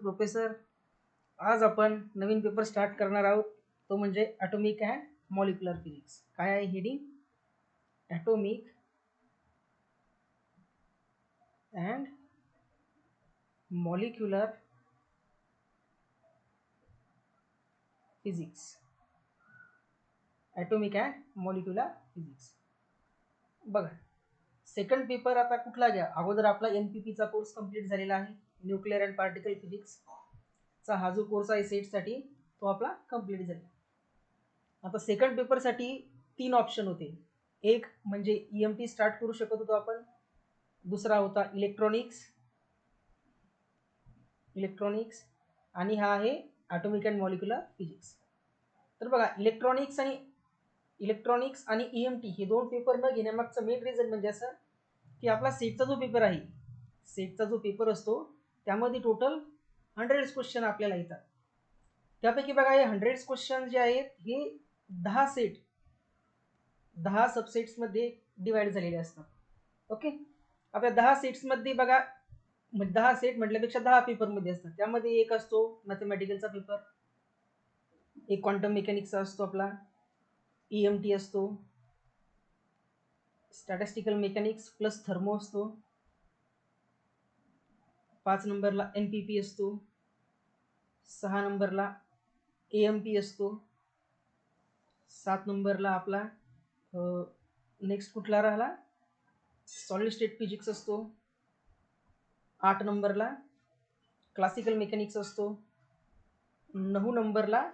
Professor. आज आपण नवीन paper start करणार आहोत, तो म्हणजे ॲटॉमिक अँड मॉलिक्युलर फिजिक्स. काय आहे heading? Atomic and molecular physics. Atomic and molecular physics. बघा, सेकंड पेपर आता कुठला घ्या? अगोदर आपला NPPचा कोर्स कंप्लीट झालेला आहे, न्यूक्लिअर अँड पार्टिकल फिजिक्सचा. हा जो कोर्स आहे सेटसाठी तो आपला कंप्लीट झाला. आता सेकंड पेपरसाठी 3 ऑप्शन होते. एक म्हणजे EMT स्टार्ट करू शकत होतो आपण, दुसरा होता इलेक्ट्रॉनिक्स आणि हा आहे ॲटॉमिक अँड मॉलिक्युलर फिजिक्स. तर बघा, इलेक्ट्रॉनिक्स आणि EMT हे दोन पेपर न घेण्यामागचं मेन रिझन म्हणजे असं की आपला सेटचा जो पेपर असतो त्यामध्ये टोटल 100 क्वेश्चन आपल्याला येतात. त्यापैकी बघा, हे 100 क्वेश्चन जे आहेत हे 10 सबसेट्समध्ये डिवाइड झालेले असतात. ओके, आता 10 सेट्समध्ये बघा, 10 सेट म्हटल्यापेक्षा 10 पेपरमध्ये असतात. त्यामध्ये एक असतो मॅथमॅटिकलचा पेपर, एक क्वांटम मेकॅनिक्सचा असतो, आपला EMT असतो, स्टॅटिस्टिकल मेकॅनिक्स प्लस थर्मो असतो, 5 नंबरला NPP असतो, 6 नंबरला AMP असतो, 7 नंबरला आपला नेक्स्ट कुठला राहिला सॉलिड स्टेट फिजिक्स असतो, 8 नंबरला क्लासिकल मेकॅनिक्स असतो, 9 नंबरला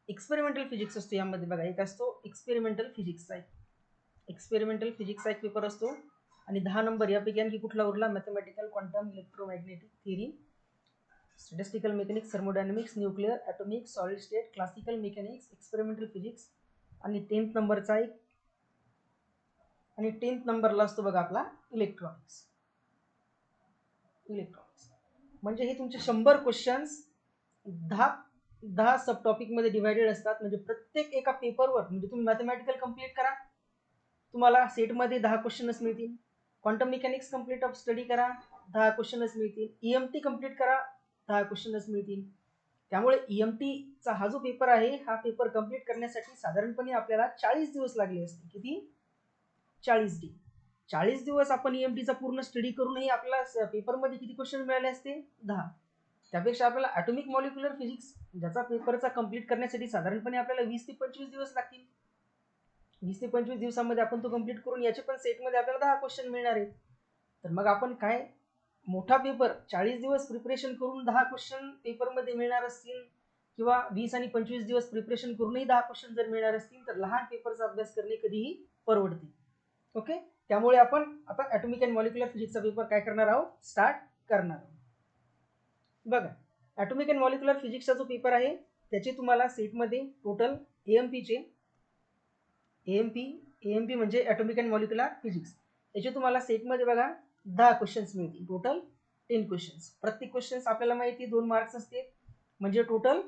एक्सपेरिमेंटल फिजिक्स असतो. यामध्ये बघा, एक असतो एक्सपेरिमेंटल फिजिक्सचा एक पेपर असतो, आणि 10 नंबर यापैकी आणखी कुठला उरला? Mathematical, quantum, electromagnetic theory, statistical mechanics, thermodynamics, nuclear, atomic, solid state, classical mechanics, experimental physics. आणि 10th नंबरचा एक, आणि 10th नंबरला असतो बघा आपला इलेक्ट्रॉनिक्स. म्हणजे हे तुमचे 100 क्वेश्चन्स 10 सब टॉपिक मध्ये डिवायडेड असतात. म्हणजे प्रत्येक एका पेपरवर, म्हणजे तुम्ही मॅथमॅटिकल कंप्लीट करा, तुम्हाला सेटमध्ये 10 क्वेश्चनच मिळतील. क्वांटम मेकॅनिक्स कंप्लीट स्टडी करा, 10 क्वेश्चनच मिळतील. EMT कंप्लीट करा, 10 क्वेश्चनच मिळतील. त्यामुळे EMTचा हा जो पेपर आहे, हा पेपर कंप्लीट करण्यासाठी साधारणपणे आपल्याला 40 दिवस लागले असते. किती? 40 दिवस आपण EMTचा पूर्ण स्टडी करूनही आपल्याला पेपरमध्ये किती क्वेश्चन मिळाले असते? 10. त्यापेक्षा आपल्याला ॲटॉमिक मॉलिक्युलर फिजिक्स ज्याचा पेपरचा कंप्लीट करण्यासाठी साधारणपणे आपल्याला 20 ते 25 दिवस लागतील. 20 ते 25 दिवसामध्ये आपण तो कंप्लीट करून याचे पण सेटमध्ये आपल्याला 10 क्वेश्चन मिळणार आहेत. तर मग आपण काय, मोठा पेपर 40 दिवस प्रिपरेशन करून 10 क्वेश्चन पेपरमध्ये मिळणार असतील, किंवा 20 आणि 25 दिवस प्रिपरेशन करूनही 10 क्वेश्चन जर मिळणार असतील, तर लहान पेपरचा अभ्यास करणे कधीही परवडते. ओके, त्यामुळे आपण आता ॲटॉमिक अँड मॉलिक्युलर फिजिक्सचा पेपर काय करणार आहोत? स्टार्ट करणार आहोत. बघा, ॲटॉमिक अँड मॉलिक्युलर फिजिक्सचा जो पेपर आहे त्याचे तुम्हाला सेटमध्ये टोटल AMP म्हणजे ॲटॉमिक अँड मॉलिक्युलर फिजिक्स, याचे तुम्हाला सेटमध्ये बघा 10 क्वेश्चन्स मिळतील. Total 10 questions. प्रत्येक क्वेश्चन्स आपल्याला माहिती 2 मार्क्स असते, म्हणजे टोटल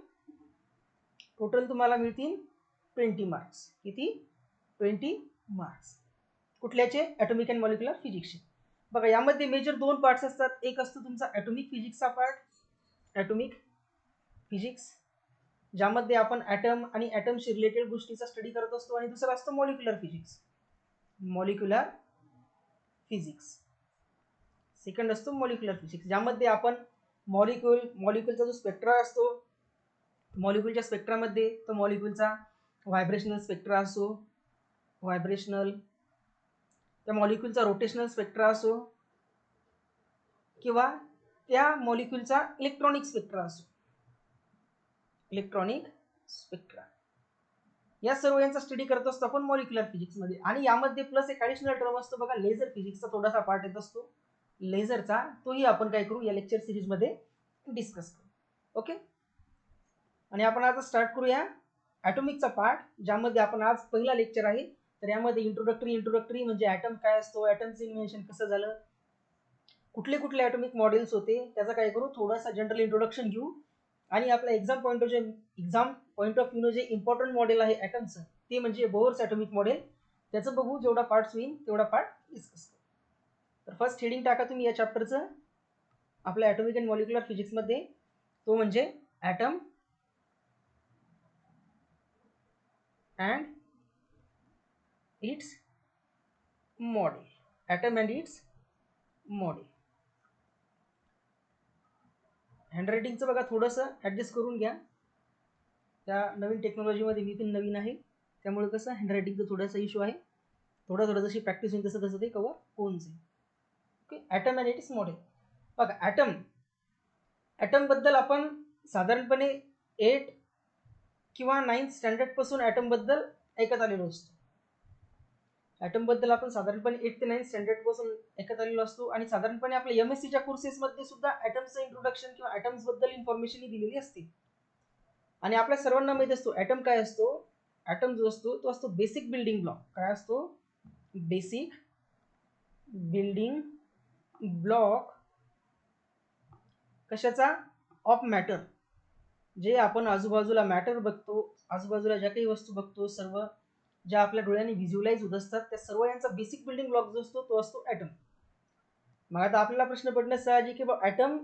तुम्हाला मिळतील 20 मार्क्स. किती? 20 मार्क्स. कुठल्याचे? ॲटॉमिक अँड मॉलिक्युलर फिजिक्सचे. बघा, यामध्ये मेजर 2 पार्ट्स असतात. एक असतो तुमचा ॲटॉमिक फिजिक्सचा पार्ट, ॲटॉमिक फिजिक्स, ज्यामध्ये आपण ॲटम आणि ॲटमशी रिलेटेड गोष्टीचा स्टडी करत असतो, आणि दुसरा असतो मॉलिक्युलर फिजिक्स. सेकंड असतो मॉलिक्युलर फिजिक्स, ज्यामध्ये आपण मॉलिक्युलचा जो स्पेक्ट्रा असतो, मॉलिक्युलच्या स्पेक्ट्रामध्ये तो मॉलिक्युलचा व्हायब्रेशनल स्पेक्ट्रा असो, त्या मॉलिक्युलचा रोटेशनल स्पेक्ट्रा असो, किंवा त्या मॉलिक्युलचा इलेक्ट्रॉनिक स्पेक्ट्रा, या सर्व यांचा स्टडी करत असतो आपण मॉलिक्युलर फिजिक्समध्ये. आणि यामध्ये प्लस एक ॲडिशनल टर्म असतो बघा, लेझर फिजिक्सचा थोडासा पार्ट येत असतो लेझरचा, तोही आपण काय करू, या लेक्चर सिरीजमध्ये डिस्कस करू. ओके, आणि आपण आता स्टार्ट करूया ॲटॉमिकचा पार्ट, ज्यामध्ये आपण आज पहिला लेक्चर आहे. तर यामध्ये इंट्रोडक्टरी म्हणजे ॲटम काय असतो, ॲटमचं इन्व्हेन्शन कसं झालं, कुठले ॲटॉमिक मॉडेल्स होते, त्याचा काय करू, थोडासा जनरल इंट्रोडक्शन घेऊ. आणि आपला एक्झाम पॉईंट ऑफ व्ह्यू जे इम्पॉर्टंट मॉडेल आहे ॲटमचं, ते म्हणजे बोर्स ॲटॉमिक मॉडेल. त्याचं बघू, जेवढा पार्ट्स होईल तेवढा पार्ट डिस्कस करू. तर फर्स्ट हेडिंग टाका तुम्ही या चॅप्टरचं आपल्या ॲटॉमिक अँड मॉलिक्युलर फिजिक्समध्ये, तो म्हणजे atom and it's model. Atom and it's model. हँडरायटिंगचं बघा थोडंसं ॲडजस्ट करून घ्या. त्या नवीन टेक्नॉलॉजीमध्ये मी पण नवीन आहे, त्यामुळे कसं हँडरायटिंगचं थोडासा इश्यू आहे. थोडं जशी प्रॅक्टिस होईल तसं तसं ते कवर होऊन जाईल. Okay. Atom and it's model. बघा ॲटमबद्दल आपण साधारणपणे 8 किंवा 9 स्टँडर्डपासून ॲटमबद्दल ऐकत आलेलो असतो. ॲटमबद्दल आपण साधारणपणे 8 ते 9 स्टँडर्डपासून ऐकत आलेलो असतो आणि साधारणपणे आपल्या MSCच्या कोर्सेसमध्ये सुद्धा ॲटमचं इंट्रोडक्शन किंवा ॲटम्सबद्दल इन्फॉर्मेशन ही दिलेली असते. आणि आपल्या सर्वांना माहीत असतो ॲटम काय असतो. ॲटम जो असतो तो असतो बेसिक बिल्डिंग ब्लॉक. काय असतो? बेसिक बिल्डिंग ब्लॉक कशाचा? Of matter. जे आपण आजूबाजूला मॅटर बघतो, आजूबाजूला ज्या काही वस्तू बघतो, सर्व ज्या आपल्या डोळ्यांनी व्हिज्युअलाइज होत असतात, त्या सर्व यांचा बेसिक बिल्डिंग ब्लॉक जो असतो तो असतो ॲटम. मग आता आपल्याला प्रश्न पडणं साहजिक की atom,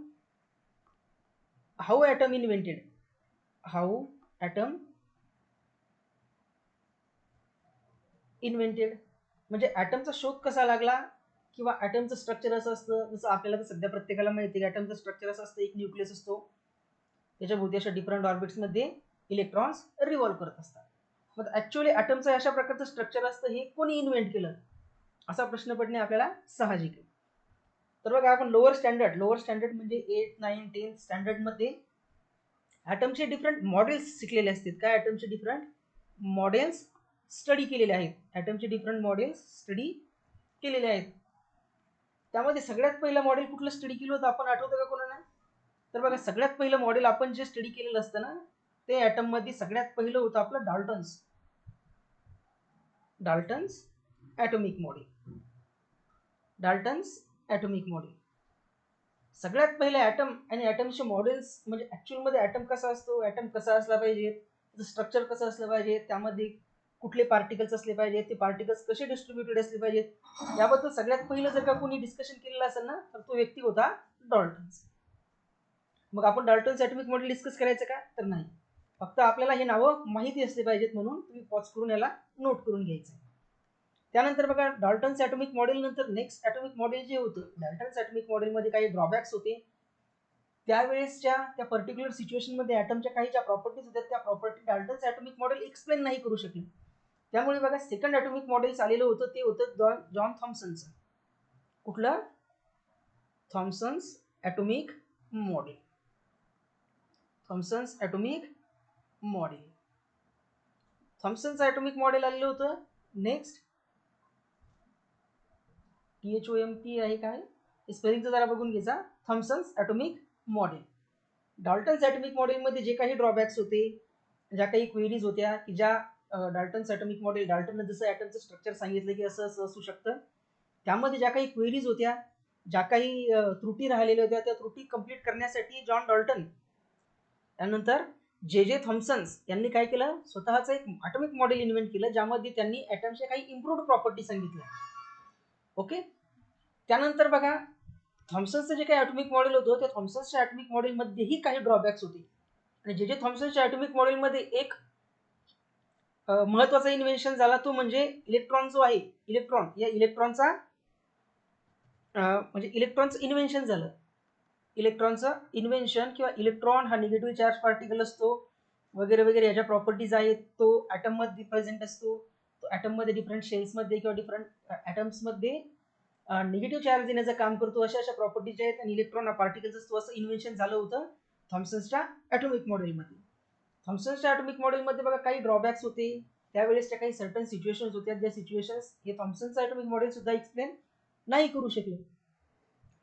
how atom invented. How atom invented म्हणजे ॲटमचा शोध कसा लागला किंवा ॲटमचं स्ट्रक्चर असं असतं. जसं आपल्याला तर सध्या प्रत्येकाला माहिती आहे की ॲटमचं स्ट्रक्चर असं असतं, एक न्यूक्लियस असतो, त्याच्या भोवती अशा डिफरंट ऑर्बिट्समध्ये इलेक्ट्रॉन्स रिव्हॉल्व करत असतात. मग ॲक्च्युअली ॲटमचं अशा प्रकारचं स्ट्रक्चर असतं, हे कोणी इन्व्हेंट केलं असा प्रश्न पडणे आपल्याला साहजिक आहे. तर बघा आपण लोअर स्टँडर्ड म्हणजे 8, 9, 10 स्टँडर्डमध्ये ॲटमचे डिफरंट मॉडेल्स शिकलेले असतात. काय? ॲटमचे डिफरंट मॉडेल्स स्टडी केलेले आहेत. ॲटमचे डिफरंट मॉडेल्स स्टडी केलेले आहेत. त्यामध्ये सगळ्यात पहिलं मॉडेल कुठलं स्टडी केलं होतं आपण आठवतं का कोणाला? तर बघा सगळ्यात पहिलं मॉडेल आपण जे स्टडी केलेलं असतं ना, ते ॲटममध्ये सगळ्यात पहिलं होतं आपलं डाल्टन्स ॲटॉमिक मॉडेल. सगळ्यात पहिले ॲटम आणि ॲटमचे मॉडेल्स म्हणजे ॲक्च्युअलमध्ये ॲटम कसा असतो, ॲटम कसा असला पाहिजे, त्याचं स्ट्रक्चर कसं असलं पाहिजे, त्यामध्ये कुठले पार्टिकल्स असले पाहिजेत, ते पार्टिकल्स कसे डिस्ट्रीब्युटेड असले पाहिजेत, याबद्दल सगळ्यात पहिलं जर का कोणी डिस्कशन केलेलं असेल ना, तर तो व्यक्ती होता डाल्टन्स. मग आपण डाल्टन्स ॲटॉमिक मॉडेल डिस्कस करायचं का? तर नाही. फक्त आपल्याला हे नावं माहिती असले पाहिजेत, म्हणून तुम्ही पॉज करून याला नोट करून घ्यायचं. त्यानंतर बघा डाल्टन्स ॲटॉमिक मॉडेल नंतर नेक्स्ट ॲटॉमिक मॉडेल जे होतं, डाल्टन्स ॲटॉमिक मॉडेलमध्ये काही ड्रॉबॅक्स होते. त्यावेळेसच्या त्या पर्टिक्युलर सिच्युएशनमध्ये ॲटमच्या काही ज्या प्रॉपर्टीज होत्या, त्या property Dalton's atomic model explain नाही करू शकले. त्यामुळे बघा सेकंड ॲटॉमिक मॉडेल आलेलं होतं, ते होतं जॉन थॉम्सनचं. कुठलं? Thomson's atomic model. Thomson's atomic आलेलं होतं. नेक्स्ट THOMP आहे काय? स्पेलिंगचं जरा बघून घ्यायचा. Thomson's atomic model. Dalton's atomic मॉडेलमध्ये जे काही ड्रॉबॅक्स होते, ज्या काही क्वेरीज होत्या की ज्या डाल्टन्स ॲटॉमिक मॉडेल, डाल्टननं जसं ॲटमचं स्ट्रक्चर सांगितलं की असं असं असू शकतं, त्यामध्ये ज्या काही क्वेरीज होत्या, ज्या काही त्रुटी राहिलेल्या होत्या, त्या त्रुटी कंप्लीट करण्यासाठी जॉन डाल्टन त्यानंतर जे थॉम्सन्स यांनी काय केलं, स्वतःचं एक ॲटॉमिक मॉडेल इन्व्हेंट केलं, ज्यामध्ये त्यांनी ॲटमच्या काही इम्प्रूव्ड प्रॉपर्टी सांगितल्या. ओके. त्यानंतर बघा थॉम्सनचं जे काही ॲटॉमिक मॉडेल होतं, त्या थॉम्सनच्या ॲटॉमिक मॉडेलमध्येही काही ड्रॉबॅक्स होते. आणि जे थॉम्सनच्या ॲटॉमिक मॉडेलमध्ये एक महत्त्वाचा इन्व्हेन्शन झाला, तो म्हणजे इलेक्ट्रॉन जो आहे, या इलेक्ट्रॉनचा म्हणजे इलेक्ट्रॉनचं इन्व्हेन्शन झालं. इलेक्ट्रॉनचं इन्व्हेन्शन किंवा इलेक्ट्रॉन हा निगेटिव्ह चार्ज पार्टिकल असतो वगैरे वगैरे, याच्या प्रॉपर्टीज आहेत. तो ॲटममध्ये प्रेझेंट असतो. तो ॲटममध्ये डिफरंट शेल्समध्ये किंवा डिफरंट ॲटम्समध्ये निगेटिव्ह चार्ज देण्याचं काम करतो. अशा प्रॉपर्टीज आहेत आणि इलेक्ट्रॉन हा पार्टिकल्स असतो, असं इन्व्हेन्शन झालं होतं थॉम्सनच्या ॲटॉमिक मॉडेलमध्ये. थॉम्सनच्या ॲटॉमिक मॉडेलमध्ये बघा काही ड्रॉबॅक्स होते. त्यावेळेसच्या काही सर्टन सिच्युएशन्स होत्या, ज्या सिच्युएशन्स हे थॉम्सनचं ॲटॉमिक मॉडेल सुद्धा एक्सप्लेन नाही करू शकले.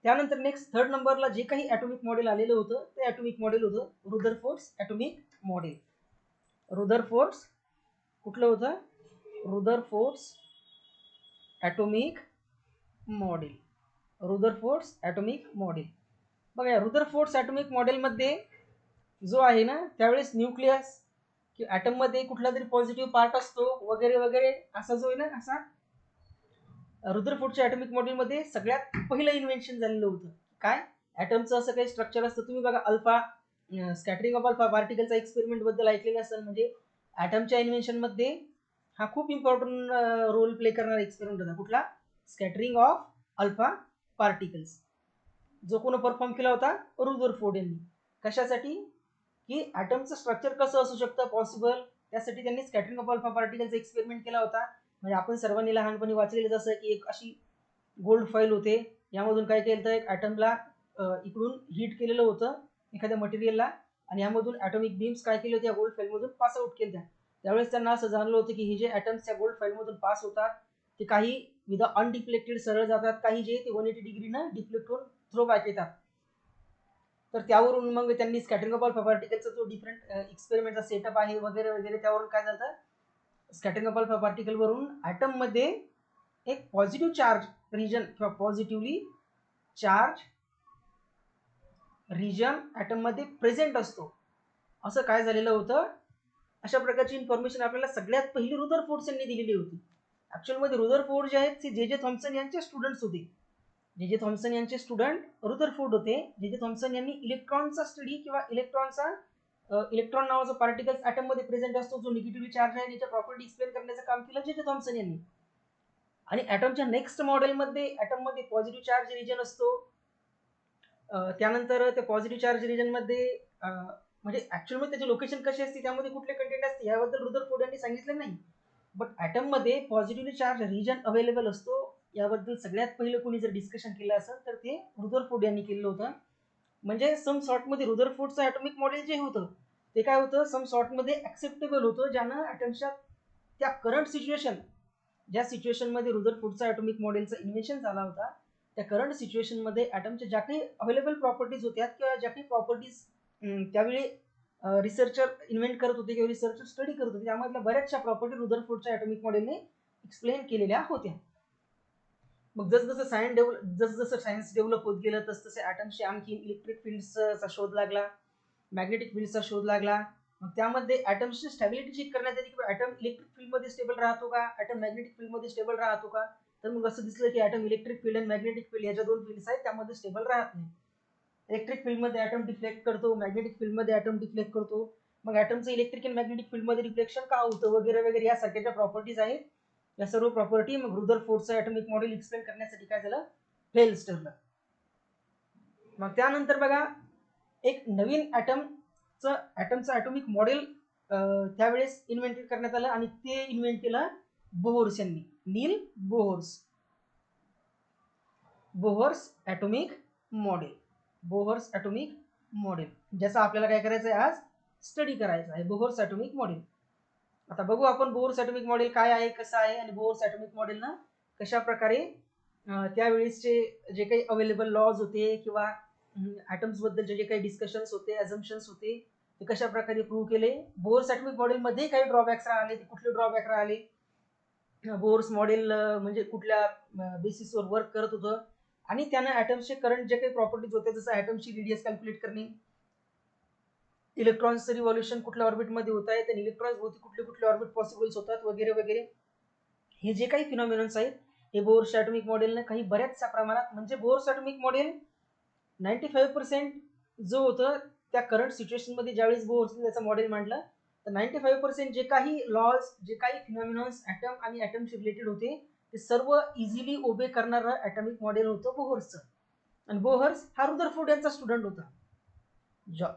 त्यानंतर नेक्स्ट थर्ड नंबरला जे काही ॲटॉमिक मॉडेल आलेलं होतं, ते ॲटॉमिक मॉडेल होतं रुदरफोर्ड्स ॲटॉमिक मॉडेल. रुदरफोर्ड्स कुठलं होतं? Rutherford's atomic model. Rutherford's atomic model. बघा या रुदरफोर्ड्स ॲटॉमिक मॉडेलमध्ये जो आहे ना, त्यावेळेस न्यूक्लियस की ॲटममध्ये कुठला तरी पॉझिटिव्ह पार्ट असतो वगैरे वगैरे, असा जो आहे ना, असा रुदरफोर्डच्या ॲटॉमिक मॉडेलमध्ये सगळ्यात पहिलं इन्व्हेन्शन झालेलं होतं. काय? ॲटमचं असं काही स्ट्रक्चर असतं. तुम्ही बघा अल्फा स्कॅटरिंग ऑफ अल्फा पार्टिकलचा एक्सपेरिमेंट बद्दल ऐकलेलं असेल. म्हणजे ॲटमच्या इन्व्हेन्शन मध्ये हा खूप इम्पॉर्टंट रोल प्ले करणारा एक्सपेरिमेंट होता. कुठला? स्कॅटरिंग ऑफ अल्फा पार्टिकल्स, जो कोण परफॉर्म केला होता? रुदरफोर्ड यांनी. कशासाठी? की ॲटमचं स्ट्रक्चर कसं असू शकतं पॉसिबल, त्यासाठी त्यांनी स्कॅटरिंग ऑफ अल्फा पार्टिकलचा एक्सपेरिमेंट केला होता. म्हणजे आपण सर्वांनी लहानपणी वाचलेलं जसं की एक अशी गोल्ड फॉईल होते, यामधून काय केलं तर एक ॲटमला इकडून हीट केलेलं होतं एखाद्या मटेरियलला, आणि यामधून ॲटॉमिक बीम्स काय केले होते या गोल्ड फाईलमधून पास आउट केल्या. त्यावेळेस त्यांना असं जाणलं होतं की हे जे ॲटम्स या गोल्ड फाईलमधून पास होतात ते काही विदा अनडिफ्लेक्टेड सरळ जातात, काही जे ते 180 डिग्रीनं डिफ्लेक्ट होऊन थ्रो बॅक येतात. तर त्यावरून मग त्यांनी स्कॅटरिंग ऑफ अल्फा पार्टिकलचा जो डिफरंट एक्सपेरिमेंटचा सेटअप आहे वगैरे वगैरे, त्यावरून काय झालं, स्कॅटरिंग ऑफ अल्फा पार्टिकल वरून ॲटम मध्ये एक पॉझिटिव्ह चार्ज रिजन किंवा पॉझिटिव्हली चार्ज रिजन ॲटम मध्ये प्रेझेंट असतो, असं काय झालेलं होतं. अशा प्रकारची इन्फॉर्मेशन आपल्याला सगळ्यात पहिली रुदरफोर्ड यांनी दिलेली होती. ॲक्च्युअलमध्ये रुदरफोर्ड जे आहेत ते जे थॉम्सन यांचे स्टुडंट्स होते. जे थॉम्सन यांचे स्टुडंट रुदरफोर्ड होते. जे थॉम्सन यांनी इलेक्ट्रॉनचा स्टडी किंवा इलेक्ट्रॉन नावाचा पार्टिकल्स ॲटम मध्ये प्रेझेंट असतो, जो निगेटिव्ह चार्ज आहे त्याच्या प्रॉपर्टी एक्सप्लेन करण्याचं काम केलं जे थॉम्सन यांनी. आणि ॲटमच्या नेक्स्ट मॉडेलमध्ये ॲटम मध्ये पॉझिटिव्ह चार्ज रिजन असतो. त्यानंतर त्या पॉझिटिव्ह चार्ज रिजन मध्ये म्हणजे ऍक्च्युअली त्याची लोकेशन कशी असते, त्यामध्ये कुठले कंटेंट असते याबद्दल रुदरफोर्ड यांनी सांगितलं नाही. बट ॲटम मध्ये पॉझिटिव्हली चार्ज रिजन अवेलेबल असतो याबद्दल सगळ्यात पहिलं कोणी जर डिस्कशन केलं असेल तर ते रुदरफोर्ड यांनी केलं होतं. म्हणजे सम सॉर्ट मध्ये रुदरफोर्डचं ॲटॉमिक मॉडेल जे होतं ते काय होतं, सम सॉर्ट मध्ये ऍक्सेप्टेबल होतं, ज्यानं ॲटमच्या त्या करंट सिच्युएशन, ज्या सिच्युएशन मध्ये रुदरफोर्डचा ॲटॉमिक मॉडेलचा इन्व्हेन्शन झाला होता, त्या करंट सिच्युएशन मध्ये ॲटमच्या ज्या काही अवेलेबल प्रॉपर्टीज होत्या किंवा ज्या काही प्रॉपर्टीज त्यावेळी रिसर्चर इन्व्हेंट करत होते किंवा रिसर्चर स्टडी करत होते, त्यामधल्या बऱ्याचशा प्रॉपर्टी रुदरफोर्डच्या ॲटॉमिक मॉडेलने एक्सप्लेन केलेल्या होत्या. मग जसं सायन्स डेव्हलप होत गेलं तसतसे ॲटमशी आणखी इलेक्ट्रिक फील्डचा शोध लागला, मॅग्नेटिक फील्डचा शोध लागला. मग त्यामध्ये ॲटमची स्टॅबिलिटी चेक करण्यात आली की ॲटम इलेक्ट्रिक फील्डमध्ये स्टेबल राहतो का, ॲटम मॅग्नेटिक फील्डमध्ये स्टेबल राहतो का. तर मग असं दिसलं की ॲटम इलेक्ट्रिक फील्ड आणि मॅग्नेटिक फील्ड याच्या दोन फील्ड्स आहेत, त्यामध्ये स्टेबल राहत नाही. इलेक्ट्रिक फील्डमध्ये ॲटम डिफ्लेक्ट करतो, मॅग्नेटिक फील्डमध्ये ॲटम डिफ्लेक्ट करतो. मग ॲटमचं इलेक्ट्रिक आणि मॅग्नेटिक फील्डमध्ये रिफ्लेक्शन का होतं वगैरे वगैरे यासारख्या ज्या प्रॉपर्टीज आहेत, या सर्व प्रॉपर्टी मग रुदरफोर्डचं ॲटॉमिक मॉडेल एक्सप्लेन करण्यासाठी काय झालं, फेल्स ठरलं. मग त्यानंतर बघा एक नवीन ॲटमचं ॲटॉमिक मॉडेल त्यावेळेस इन्व्हेंट करण्यात आलं आणि ते इन्व्हेंट केलं बोहर्स यांनी, Niels Bohr's atomic model. Bohr's atomic model ज्याचा आपल्याला काय करायचं आहे, आज स्टडी करायचा आहे, बोहर्स ॲटॉमिक मॉडेल. आता बघू आपण बोहर्स ॲटॉमिक मॉडेल काय आहे, कसं आहे, आणि बोहर्स ॲटॉमिक मॉडेलनं कशा प्रकारे त्यावेळेसचे जे काही अवेलेबल लॉज होते किंवा ॲटम्स बद्दलचे जे काही डिस्कशन्स होते, अझम्पशन्स होते, ते कशा प्रकारे प्रूव्ह केले. बोहर्स ॲटॉमिक मॉडेलमध्ये काही ड्रॉबॅक्स राहिले, ते कुठले ड्रॉबॅक राहिले, बोहर्स मॉडेल म्हणजे कुठल्या बेसिसवर वर्क करत होतं, आणि त्यानं ॲटम्सचे करंट जे काही प्रॉपर्टीज होते, जसं ॲटमची रेडियस कॅल्क्युलेट करणे, इलेक्ट्रॉन्सचं रिव्हॉल्युशन कुठल्या ऑर्बिटमध्ये होत आहे, आणि इलेक्ट्रॉन्स भोवती कुठले कुठले ऑर्बिट पॉसिबल्स होतात वगैरे वगैरे, हे जे काही फिनॉमिनन्स आहेत हे बोहर्स ॲटॉमिक मॉडेलनं काही बऱ्याचशा प्रमाणात, म्हणजे बोहर्स ॲटॉमिक मॉडेल 95% जो होतं त्या करंट सिच्युएशनमध्ये ज्यावेळेस बोहर्सने त्याचं मॉडेल मांडलं, तर 95% जे काही लॉज, जे काही फिनॉमिनन्स ॲटम आणि ॲटमशी रिलेटेड होते, ते सर्व इझिली ओबे करणारं ॲटॉमिक मॉडेल होतं बोहर्सचं. आणि बोहर्स हा रुदरफोर्ड यांचा स्टुडंट होता.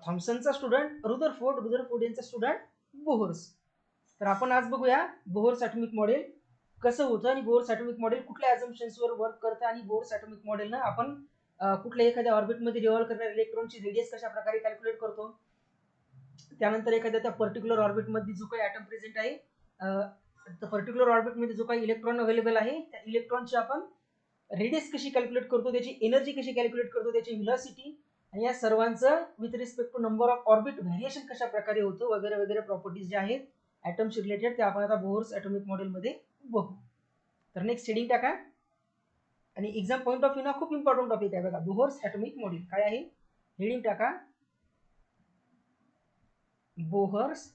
थॉम्सनचा स्टुडंट रुदरफोर्ड यांचा स्टुडंट बोहर्स. तर आपण आज बघूया बोहर्स ॲटॉमिक मॉडेल कसं होतं आणि बोहर्स ॲटॉमिक मॉडेल कुठल्या ॲझम्पशन्सवर वर्क करतं, आणि बोहर्स ॲटॉमिक मॉडेलनं आपण कुठल्या एखाद्या ऑर्बिटमध्ये रिव्हॉल्व करणाऱ्या इलेक्ट्रॉनची रेडियस कशा प्रकारे कॅल्क्युलेट करतो. त्यानंतर एखाद्या त्या पर्टिक्युलर ऑर्बिटमध्ये जो काही ॲटम प्रेझेंट आहे, त्या पर्टिक्युलर ऑर्बिटमध्ये जो काही इलेक्ट्रॉन अवेलेबल आहे, त्या इलेक्ट्रॉनची आपण रेडियस कशी कॅल्क्युलेट करतो, त्याची एनर्जी कशी कॅल्क्युलेट करतो, त्याची व्हेलॉसिटी, आणि या सर्वांचं with respect to number of orbit variation कशा प्रकारे होतं वगैरे वगैरे प्रॉपर्टीज ज्या आहेत ॲटमशी रिलेटेड, त्या आपण आता बोहर्स ॲटॉमिक मॉडेलमध्ये बघू. तर नेक्स्ट हेडिंग टाका, आणि एक्झाम पॉईंट ऑफ व्ह्यू ना खूप इम्पॉर्टंट टॉपिक आहे बघा, बोहर्स ॲटॉमिक मॉडेल काय आहे, हेडिंग टाका, Bohr's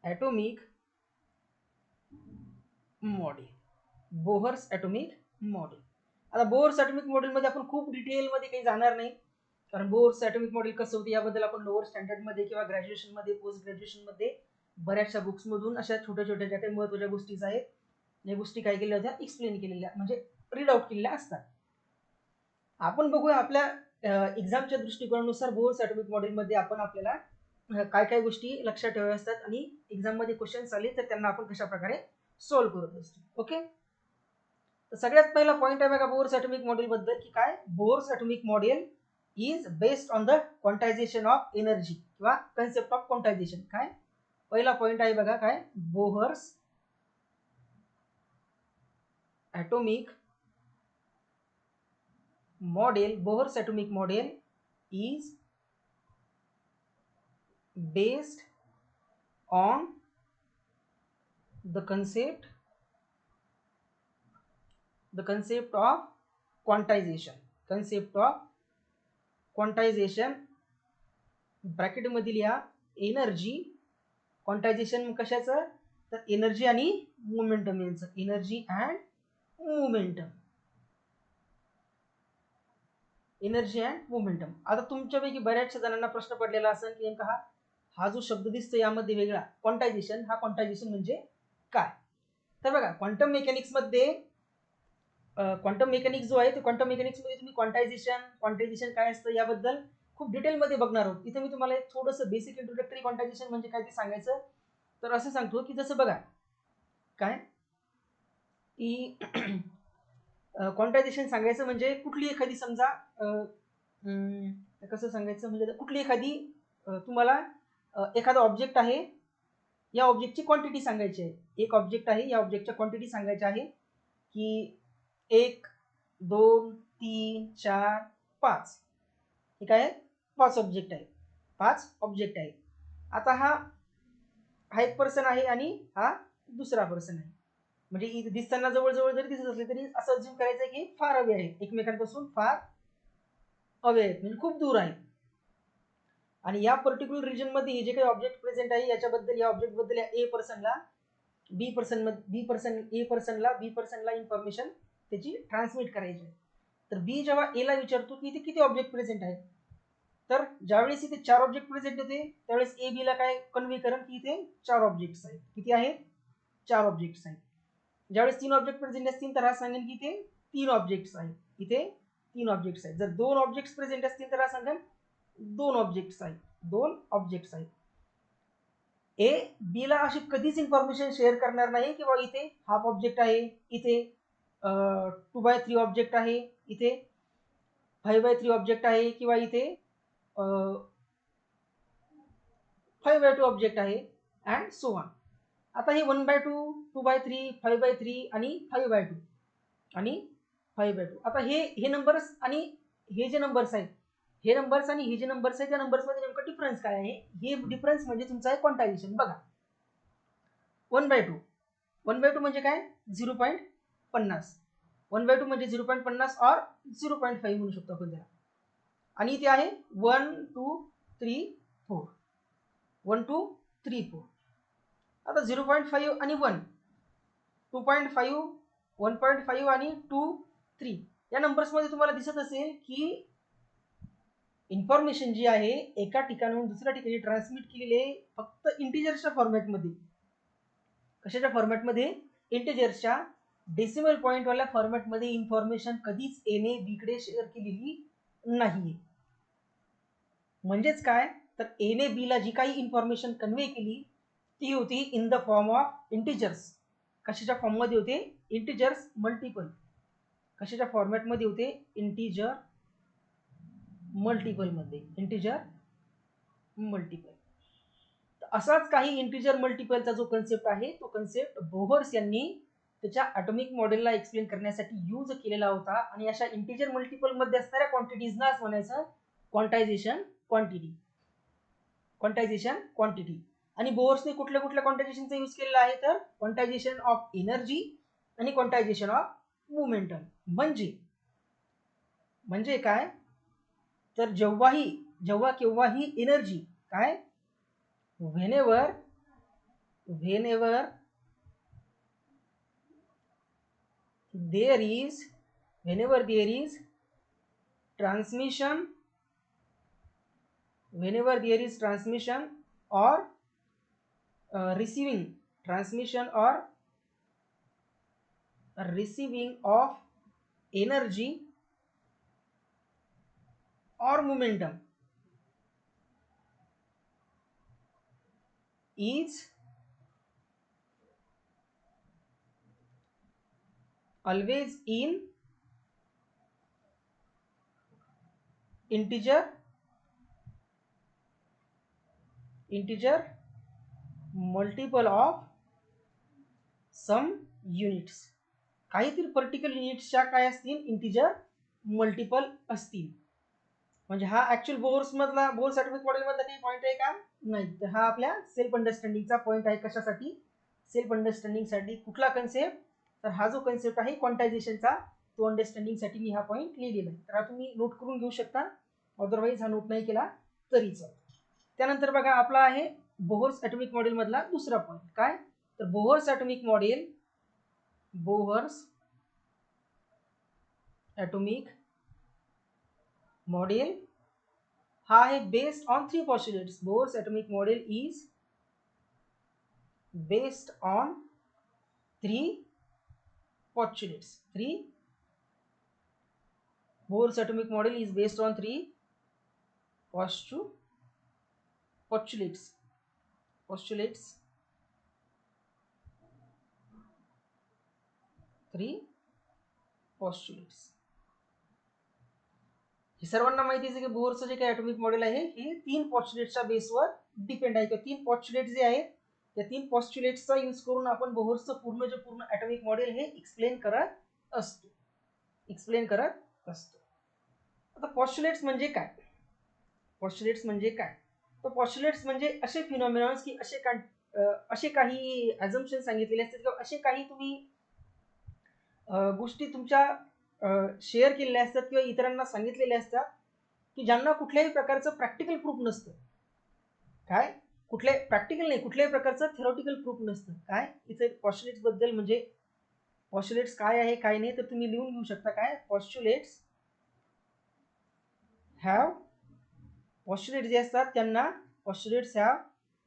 atomic model. Bohr's atomic model. आता बोहर्स ॲटॉमिक मॉडेलमध्ये आपण खूप डिटेलमध्ये काही जाणार नाही, कारण बोर्स ॲटॉमिक मॉडेल कसं होतं याबद्दल आपण लोअर स्टँडर्डमध्ये किंवा ग्रॅज्युएशनमध्ये पोस्ट ग्रॅज्युएशनमध्ये बऱ्याचशा बुक्समधून अशा छोट्या छोट्या ज्या काही महत्त्वाच्या गोष्टीज आहेत या गोष्टी काय केल्या होत्या एक्सप्लेन केलेल्या म्हणजे रीड आउट केलेल्या असतात. आपण बघूया आपल्या एक्झामच्या दृष्टिकोनानुसार बोर्स ॲटॉमिक मॉडेलमध्ये आपण आपल्याला काय काय गोष्टी लक्षात ठेवाव्या असतात आणि एक्झाममध्ये क्वेश्चन्स आले तर त्यांना आपण कशा प्रकारे सॉल्व्ह करत असतो. ओके, तर सगळ्यात पहिला पॉईंट आहे बघा बोर्स ॲटॉमिक मॉडेल बद्दल की काय Bohr's atomic model is based on the quantization of energy किंवा कन्सेप्ट ऑफ क्वांटायझेशन. काय पहिला पॉईंट आहे बघा काय Bohr's atomic model. Bohr's atomic model is based on the concept of quantization bracket मध्ये लिहा एनर्जी क्वांटायझेशन कशाचं तर एनर्जी आणि मोमेंटम यांचं एनर्जी अँड मोमेंटम. आता तुमच्यापैकी बऱ्याचशा जणांना प्रश्न पडलेला असेल की नेमका हा जो शब्द दिसतो यामध्ये वेगळा क्वांटायझेशन म्हणजे काय. तर बघा क्वांटम मेकॅनिक्स जो आहे ते क्वांटम मेकॅनिक्समध्ये तुम्ही क्वांटायझेशन काय असतं याबद्दल खूप डिटेलमध्ये बघणार आहोत. इथे मी तुम्हाला एक थोडंसं बेसिक इंट्रोडक्टरी क्वांटायझेशन म्हणजे काय ते सांगायचं. तर असं सांगतो की जसं बघा काय की क्वांटायझेशन सांगायचं म्हणजे कुठली एखादी समजा कसं सांगायचं म्हणजे कुठली एखादी तुम्हाला एखादा ऑब्जेक्ट आहे या ऑब्जेक्टची क्वांटिटी सांगायची आहे. एक ऑब्जेक्ट आहे या ऑब्जेक्टच्या क्वांटिटी सांगायची आहे की 1 2 3 4 5 हे काय 5 ऑब्जेक्ट आहे. आता हा एक पर्सन आहे आणि हा दुसरा पर्सन आहे. म्हणजे दिसताना जवळजवळ जरी दिसत असले तरी असं अज्युम करायचं की फार अवे आहेत एकमेकांपासून फार अवे आहेत म्हणजे खूप दूर आहे. आणि या पर्टिक्युलर रिजन मध्ये हे जे काही ऑब्जेक्ट प्रेझेंट आहे याच्याबद्दल या ऑब्जेक्ट बद्दल ए पर्सनला बी पर्सनला इन्फॉर्मेशन त्याची ट्रान्समिट करायची आहे. तर बी जेव्हा ए ला विचारतो की इथे किती ऑब्जेक्ट प्रेझेंट आहेत तर ज्यावेळेस इथे 4 ऑब्जेक्ट प्रेझेंट होते त्यावेळेस ए बी ला काय कन्वे करेल की इथे 4 ऑब्जेक्ट्स आहेत. किती आहेत 4 ऑब्जेक्ट्स आहेत. ज्यावेळेस 3 ऑब्जेक्ट प्रेझेंट असतील तर हा सांगेल की इथे 3 ऑब्जेक्ट्स आहेत. इथे 3 ऑब्जेक्ट्स आहेत. जर 2 ऑब्जेक्ट्स प्रेझेंट असतील तर हा सांगेल 2 ऑब्जेक्ट्स आहेत. ए बी ला अशी कधीच इन्फॉर्मेशन शेअर करणार नाही की बाबा इथे हाफ ऑब्जेक्ट आहे, इथे 2/3 ऑब्जेक्ट आहे, इथे 5/3 ऑब्जेक्ट आहे किंवा इथे 5/2 ऑब्जेक्ट आहे अँड सो ऑन. आता हे 1/2 2/3 5/3 आणि 5/2 आता हे नंबर्स आणि हे जे नंबर्स आहेत हे नंबर्स आणि हे जे नंबर्स आहेत त्या नंबर्समध्ये नेमका डिफरन्स काय आहे हे डिफरन्स म्हणजे तुमचा आहे क्वांटायझेशन. बघा 1/2 म्हणजे काय 0.50 1/2 म्हणजे 0.50 और 0.5 म्हणू शकतो आपण त्याला. आणि इथे आहे 1 2 3 4 1 2 3 4. आता 0.5 आणि 1 2.5 1.5 आणि 2 3 या नंबर्समध्ये तुम्हाला दिसत असेल की इन्फॉर्मेशन जी आहे एका ठिकाणाहून दुसऱ्या ठिकाणी ट्रान्समिट केलेली आहे फक्त इंटिजर्सच्या फॉर्मॅटमध्ये. कशाच्या फॉर्मॅटमध्ये इंटिजर्सच्या डेसिमल पॉईंटवाल्या फॉर्मॅटमध्ये इन्फॉर्मेशन कधीच एने बीकडे शेअर केलेली नाहीये. म्हणजेच काय तर एने बीला जी काही इन्फॉर्मेशन कन्वे केली ती होती in the form of integers. कशाच्या फॉर्ममध्ये होते इंटिजर्स मल्टिपल. कशाच्या फॉर्मॅटमध्ये होते इंटिजर मल्टिपल. असाच काही इंटिजर मल्टिपलचा जो कन्सेप्ट आहे तो कन्सेप्ट बोहर्स यांनी त्याच्या ॲटॉमिक मॉडेलला एक्सप्लेन करण्यासाठी यूज केलेला होता. आणि अशा इंटिजर मल्टिपल मध्ये असणाऱ्या क्वांटिटीजनाच म्हणायचं क्वांटायझेशन क्वांटिटी. आणि बोहर्सने कुठल्या क्वांटायझेशनचा यूज केलेला आहे तर क्वांटायझेशन ऑफ एनर्जी आणि क्वांटायझेशन ऑफ मोमेंटम. म्हणजे काय तर जेव्हा केव्हाही एनर्जी काय whenever there is transmission whenever there is transmission or receiving of energy or momentum is always in integer multiple of some units. काहीतरी पर्टिक्युलर युनिट्सच्या काय असतील, इंटिजर मल्टिपल असतील. म्हणजे हा ऍक्च्युअल बोर्स ॲटॉमिक मॉडेल मधला काही पॉईंट आहे का? नाही. तर हा आपल्या सेल्फ अंडरस्टँडिंगचा पॉईंट आहे. कशासाठी? सेल्फ अंडरस्टँडिंगसाठी. कुठला कन्सेप्ट? तर हा जो कन्सेप्ट आहे क्वांटायझेशनचा, तो अंडरस्टँडिंगसाठी मी हा पॉईंट लिहिलेला आहे. तर हा तुम्ही नोट करून घेऊ शकता, अदरवाईज हा नोट नाही केला तरी चालेल. त्यानंतर बघा आपला आहे बोहर्स ॲटॉमिक मॉडेल मधला दुसरा पॉईंट. काय? तर बोहर्स ॲटॉमिक मॉडेल हा आहे based on 3 postulates. Bohr's atomic model is based on 3 postulates. Bohr's atomic model is based on 3 postulates. 3 postulates. हे सर्वांना माहिती आहे की बोहरचं जे काही ॲटॉमिक मॉडेल आहे हे 3 postulateच्या बेसवर डिपेंड आहे. किंवा 3 postulates जे आहेत त्या 3 postulateचा यूज करून आपण बोहरचं पूर्ण ॲटॉमिक मॉडेल हे एक्सप्लेन करत असतो. आता postulates म्हणजे काय? तर postulates म्हणजे असे फिनॉमिनॉन्स की असे काही अझम्पशन सांगितलेले असतात किंवा असे काही तुम्ही गोष्टी तुमच्या शेअर केलेल्या असतात किंवा इतरांना सांगितलेल्या असतात की ज्यांना कुठल्याही प्रकारचं प्रॅक्टिकल प्रूफ नसतं. काय? कुठल्याही प्रकारचं थेरॉटिकल प्रूफ नसतं. काय? इथे postulates बद्दल म्हणजे postulates काय आहे काय नाही तर तुम्ही लिहून घेऊ शकता. काय? postulates जे असतात त्यांना postulates have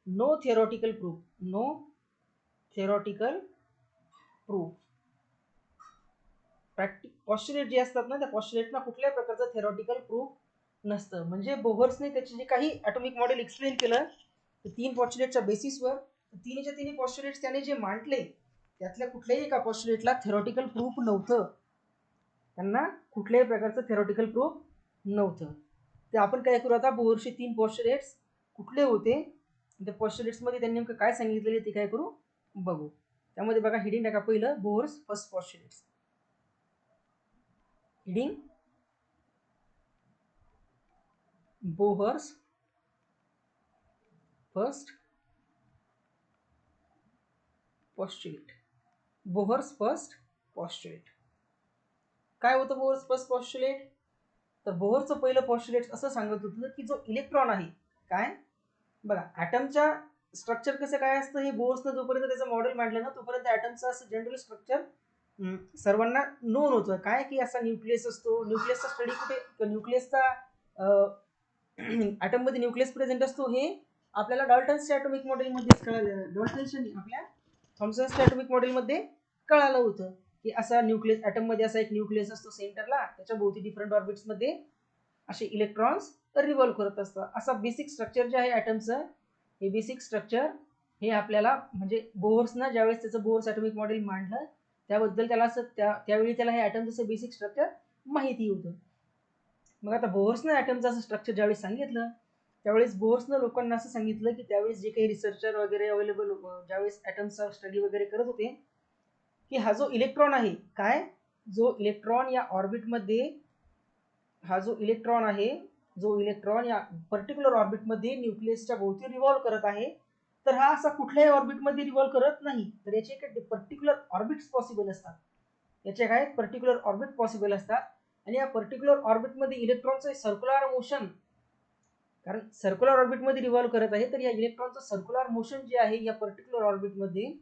no theoretical proof. postulate जे असतात ना त्या postulateना कुठल्याही प्रकारचं थेरॉटिकल प्रूफ नसतं. म्हणजे बोहर्सने त्याचे जे काही ॲटॉमिक मॉडेल एक्सप्लेन केलं तर 3 postulateच्या बेसिसवर, तिन्हीच्या तिन्ही postulates त्याने जे मांडले त्यातल्या कुठल्याही एका postulateला थेरॉटिकल प्रूफ नव्हतं. त्यांना कुठल्याही प्रकारचं थेरॉटिकल प्रूफ नव्हतं. ते आपण काय करू आता, बोहरचे 3 postulates कुठले होते, त्या postulates मध्ये त्यांनी नेमकं काय सांगितलेले ते काय करू बघू. त्यामध्ये बघा हेडिंग टाका पहिलं, Bohr's first postulates. Heading Bohr's first postulate. Bohr's first postulate काय होतं? बोहर्स फर्स्ट postulate तर बोहरचं पहिलं postulate असं सांगत होतं की जो इलेक्ट्रॉन आहे, काय बघा ॲटमच्या स्ट्रक्चर कसं काय असतं हे बोहर्सनं जोपर्यंत त्याचं मॉडेल मांडलं ना तोपर्यंत ॲटमचं असं जनरल स्ट्रक्चर सर्वांना नोन होतं. काय की असा न्यूक्लियस असतो. न्यूक्लियसचा स्टडी कुठे, न्यूक्लियसचा ॲटम मध्ये न्यूक्लियस प्रेझेंट असतो हे आपल्याला डॉल्टन्सच्या ॲटॉमिक मॉडेलमध्ये कळालं. डॉल्टन्सच्या आपल्या थॉमसनच्या ॲटॉमिक मॉडेलमध्ये कळालं होतं की असा न्यूक्लियस ॲटम मध्ये असा एक न्यूक्लियस असतो सेंटरला, त्याच्या भोवती डिफरंट ऑर्बिट्स मध्ये असे इलेक्ट्रॉन्स रिव्हॉल्व करत असतात. असा बेसिक स्ट्रक्चर जे आहे ॲटमचं, हे बेसिक स्ट्रक्चर हे आपल्याला म्हणजे बोहर्सनं ज्यावेळेस त्याचं बोहर्स ॲटॉमिक मॉडेल मांडलं त्याबद्दल त्याला असं त्यावेळी त्याला हे ॲटमचं बेसिक स्ट्रक्चर माहिती होतं. मग आता बोहर्सनं ॲटमचं असं स्ट्रक्चर ज्यावेळेस सांगितलं त्यावेळेस बोहर्सनं लोकांना असं सांगितलं की त्यावेळेस जे काही रिसर्चर वगैरे अवेलेबल ज्यावेळेस ॲटमचा स्टडी वगैरे करत होते की हा जो इलेक्ट्रॉन आहे, काय जो इलेक्ट्रॉन या ऑर्बिटमध्ये, हा जो इलेक्ट्रॉन आहे, जो इलेक्ट्रॉन या पर्टिक्युलर ऑर्बिटमध्ये न्यूक्लियसच्या भोवती रिव्हॉल्व करत आहे, तर हा असा कुठल्याही ऑर्बिटमध्ये रिव्हॉल्व करत नाही. तर याचे काही पर्टिक्युलर ऑर्बिट्स पॉसिबल असतात. याचे काय पर्टिक्युलर ऑर्बिट पॉसिबल असतात आणि या पर्टिक्युलर ऑर्बिटमध्ये इलेक्ट्रॉनचं सर्क्युलर मोशन, कारण सर्क्युलर ऑर्बिटमध्ये रिव्हॉल्व करत आहे तर या इलेक्ट्रॉनचं सर्क्युलर मोशन जे आहे या पर्टिक्युलर ऑर्बिटमध्ये,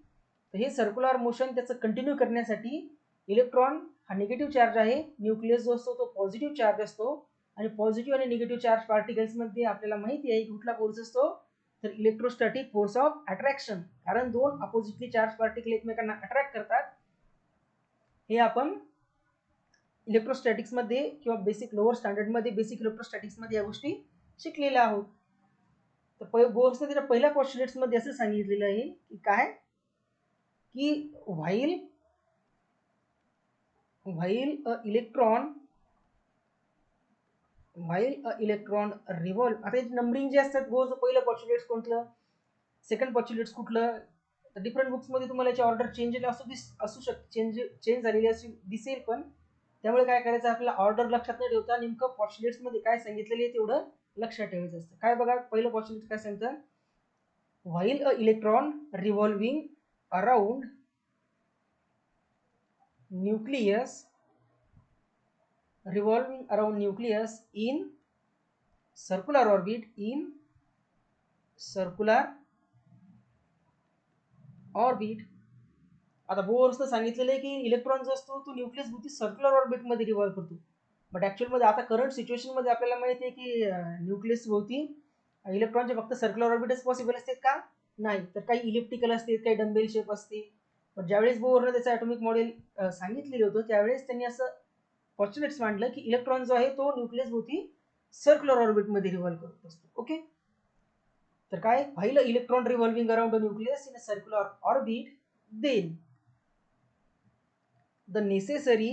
तर हे सर्क्युलर मोशन त्याचं कंटिन्यू करण्यासाठी इलेक्ट्रॉन हा निगेटिव्ह चार्ज आहे, न्यूक्लियस जो असतो तो पॉझिटिव्ह चार्ज असतो आणि पॉझिटिव्ह आणि निगेटिव्ह चार्ज पार्टिकल्स मध्ये आपल्याला माहिती आहे की कुठला फोर्स असतो, तर इलेक्ट्रोस्टॅटिक फोर्स ऑफ अट्रॅक्शन. कारण दोन अपोजिटली चार्ज पार्टिकल एकमेकांना अट्रॅक्ट करतात. हे आपण इलेक्ट्रोस्टॅटिक्स मध्ये किंवा बेसिक लोअर स्टँडर्ड मध्ये बेसिक इलेक्ट्रोस्टॅटिक्स मध्ये या गोष्टी शिकलेल्या आहोत. तर बोर्सने त्याच्या पहिल्या पॉस्ट्युलेट्स मध्ये असं सांगितलेलं आहे की काय, की व्हाईल अ इलेक्ट्रॉन रिव्हॉल्व. आता नंबरिंग जे असतात बोर्सचं पहिलं पॉस्ट्युलेट्स कोणतं, सेकंड पॉस्ट्युलेट्स कुठलं, तर डिफरंट बुक्स मध्ये तुम्हाला याची ऑर्डर चेंज असू शकते, चेंज झालेली दिसेल. पण त्यामुळे काय करायचं, आपल्याला ऑर्डर लक्षात न ठेवता नेमकं पॉस्ट्युलेट्स मध्ये काय सांगितलेलं आहे तेवढं लक्षात ठेवायचं असतं. काय बघा, पहिलं पॉस्ट्युलेट काय सांगतं, while a electron revolving around nucleus in circular orbit आता बोर्सनं सांगितलेलं आहे की इलेक्ट्रॉन जो असतो तो न्यूक्लियस भोवती सर्क्युलर ऑर्बिट मध्ये रिव्हॉल्व करतो. बट ऍक्च्युअल मध्ये आता करंट सिच्युएशन मध्ये आपल्याला माहिती आहे की न्यूक्लियस भोवती इलेक्ट्रॉनचे फक्त सर्क्युलर ऑर्बिटच पॉसिबल असते का, नाही, तर काही इलिप्टिकल असते, काही डंबेल शेप असते. पण ज्यावेळेस बोरनं त्याचं ॲटॉमिक मॉडेल सांगितलेलं होतं त्यावेळेस त्यांनी असं पॉस्ट्युलेट्स मांडलं की इलेक्ट्रॉन जो आहे तो न्यूक्लियस भोवती सर्क्युलर ऑर्बिट मध्ये रिव्हॉल्व करत असतो. ओके, तर काय, while electron revolving around a nucleus in a circular orbit, then the necessary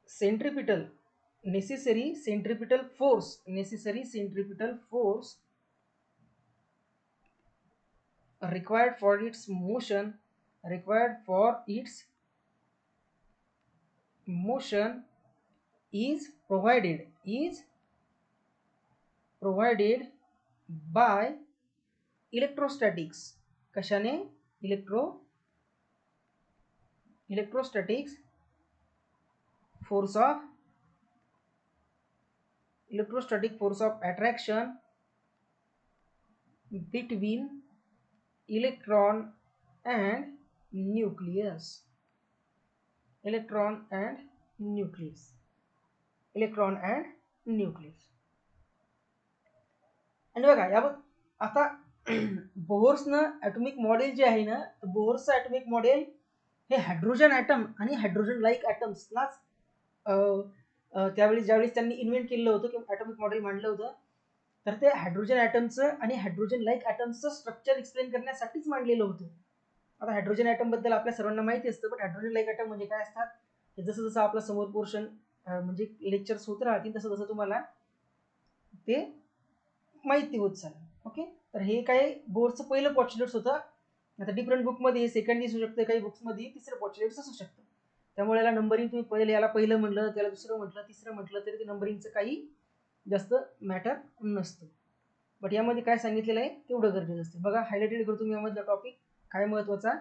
centripetal force required for its motion is provided by electrostatics. कशाने, electrostatics force of attraction between electron and nucleus. आणि बघा यावर आता बोर्सनं atomic model जे आहे ना, बोर्सचं atomic model हे hydrogen item आणि हायड्रोजन लाईक ॲटम्सलाच त्यावेळी ज्यावेळेस त्यांनी इन्व्हेंट केलेलं होतं किंवा ॲटॉमिक मॉडेल मांडलं होतं, तर ते हायड्रोजन ॲटमचं आणि हायड्रोजन लाईक ॲटम्सचं स्ट्रक्चर एक्सप्लेन करण्यासाठीच मांडलेलं होतं. आता हायड्रोजन ॲटम बद्दल आपल्या सर्वांना माहिती असतं, पण हायड्रोजन लाईक ॲटम म्हणजे काय असतात, हे जसं जसं आपला समोर पोर्शन म्हणजे लेक्चर्स होत राहतील तसं तसं तुम्हाला ते माहिती होत चालेल. ओके, तर हे काय बोर्डचं पहिलं पॉस्ट्युलेट्स होतं. आता डिफरंट बुकमध्ये सेकंड असू शकतं, काही बुक्समध्ये तिसरं पॉस्ट्युलेट्स असू शकतं. त्यामुळे याला नंबरिंग तुम्ही पहिले याला पहिलं म्हटलं, त्याला दुसरं म्हटलं, तिसरं म्हटलं तरी ते नंबरिंगचं काही जास्त मॅटर नसतं. बट यामध्ये काय सांगितलेलं आहे तेवढं गरजेचं असतं. बघा, हायलाइटेड करतो मी यामधला टॉपिक काय महत्वाचा,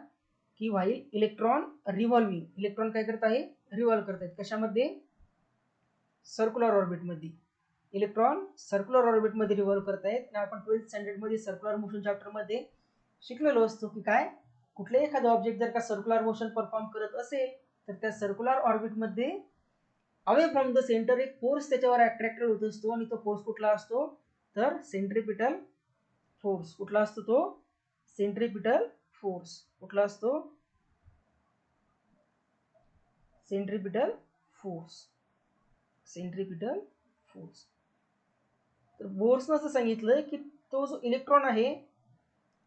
की व्हाईल इलेक्ट्रॉन रिव्हॉल्विंग, इलेक्ट्रॉन काय करत आहे, रिव्हॉल्व करत आहेत. कशामध्ये, सर्क्युलर ऑर्बिटमध्ये. इलेक्ट्रॉन सर्क्युलर ऑर्बिटमध्ये रिव्हॉल्व करत आहेत. आपण 12th स्टँडर्डमध्ये सर्क्युलर मोशन चॅप्टरमध्ये शिकलेलो असतो की काय, कुठलाही एखादा ऑब्जेक्ट जर का सर्क्युलर मोशन परफॉर्म करत असेल तर त्या सर्क्युलर ऑर्बिटमध्ये अवे फ्रॉम द सेंटर एक फोर्स त्याच्यावर अट्रॅक्टेड होत असतो, आणि तो फोर्स कुठला असतो, तर सेंट्रिपिटल फोर्स. कुठला असतो तो, सेंट्रिपिटल फोर्स. कुठला असतो, सेंट्रिपिटल फोर्स. तर बोर्सनं असं सांगितलं की तो जो इलेक्ट्रॉन आहे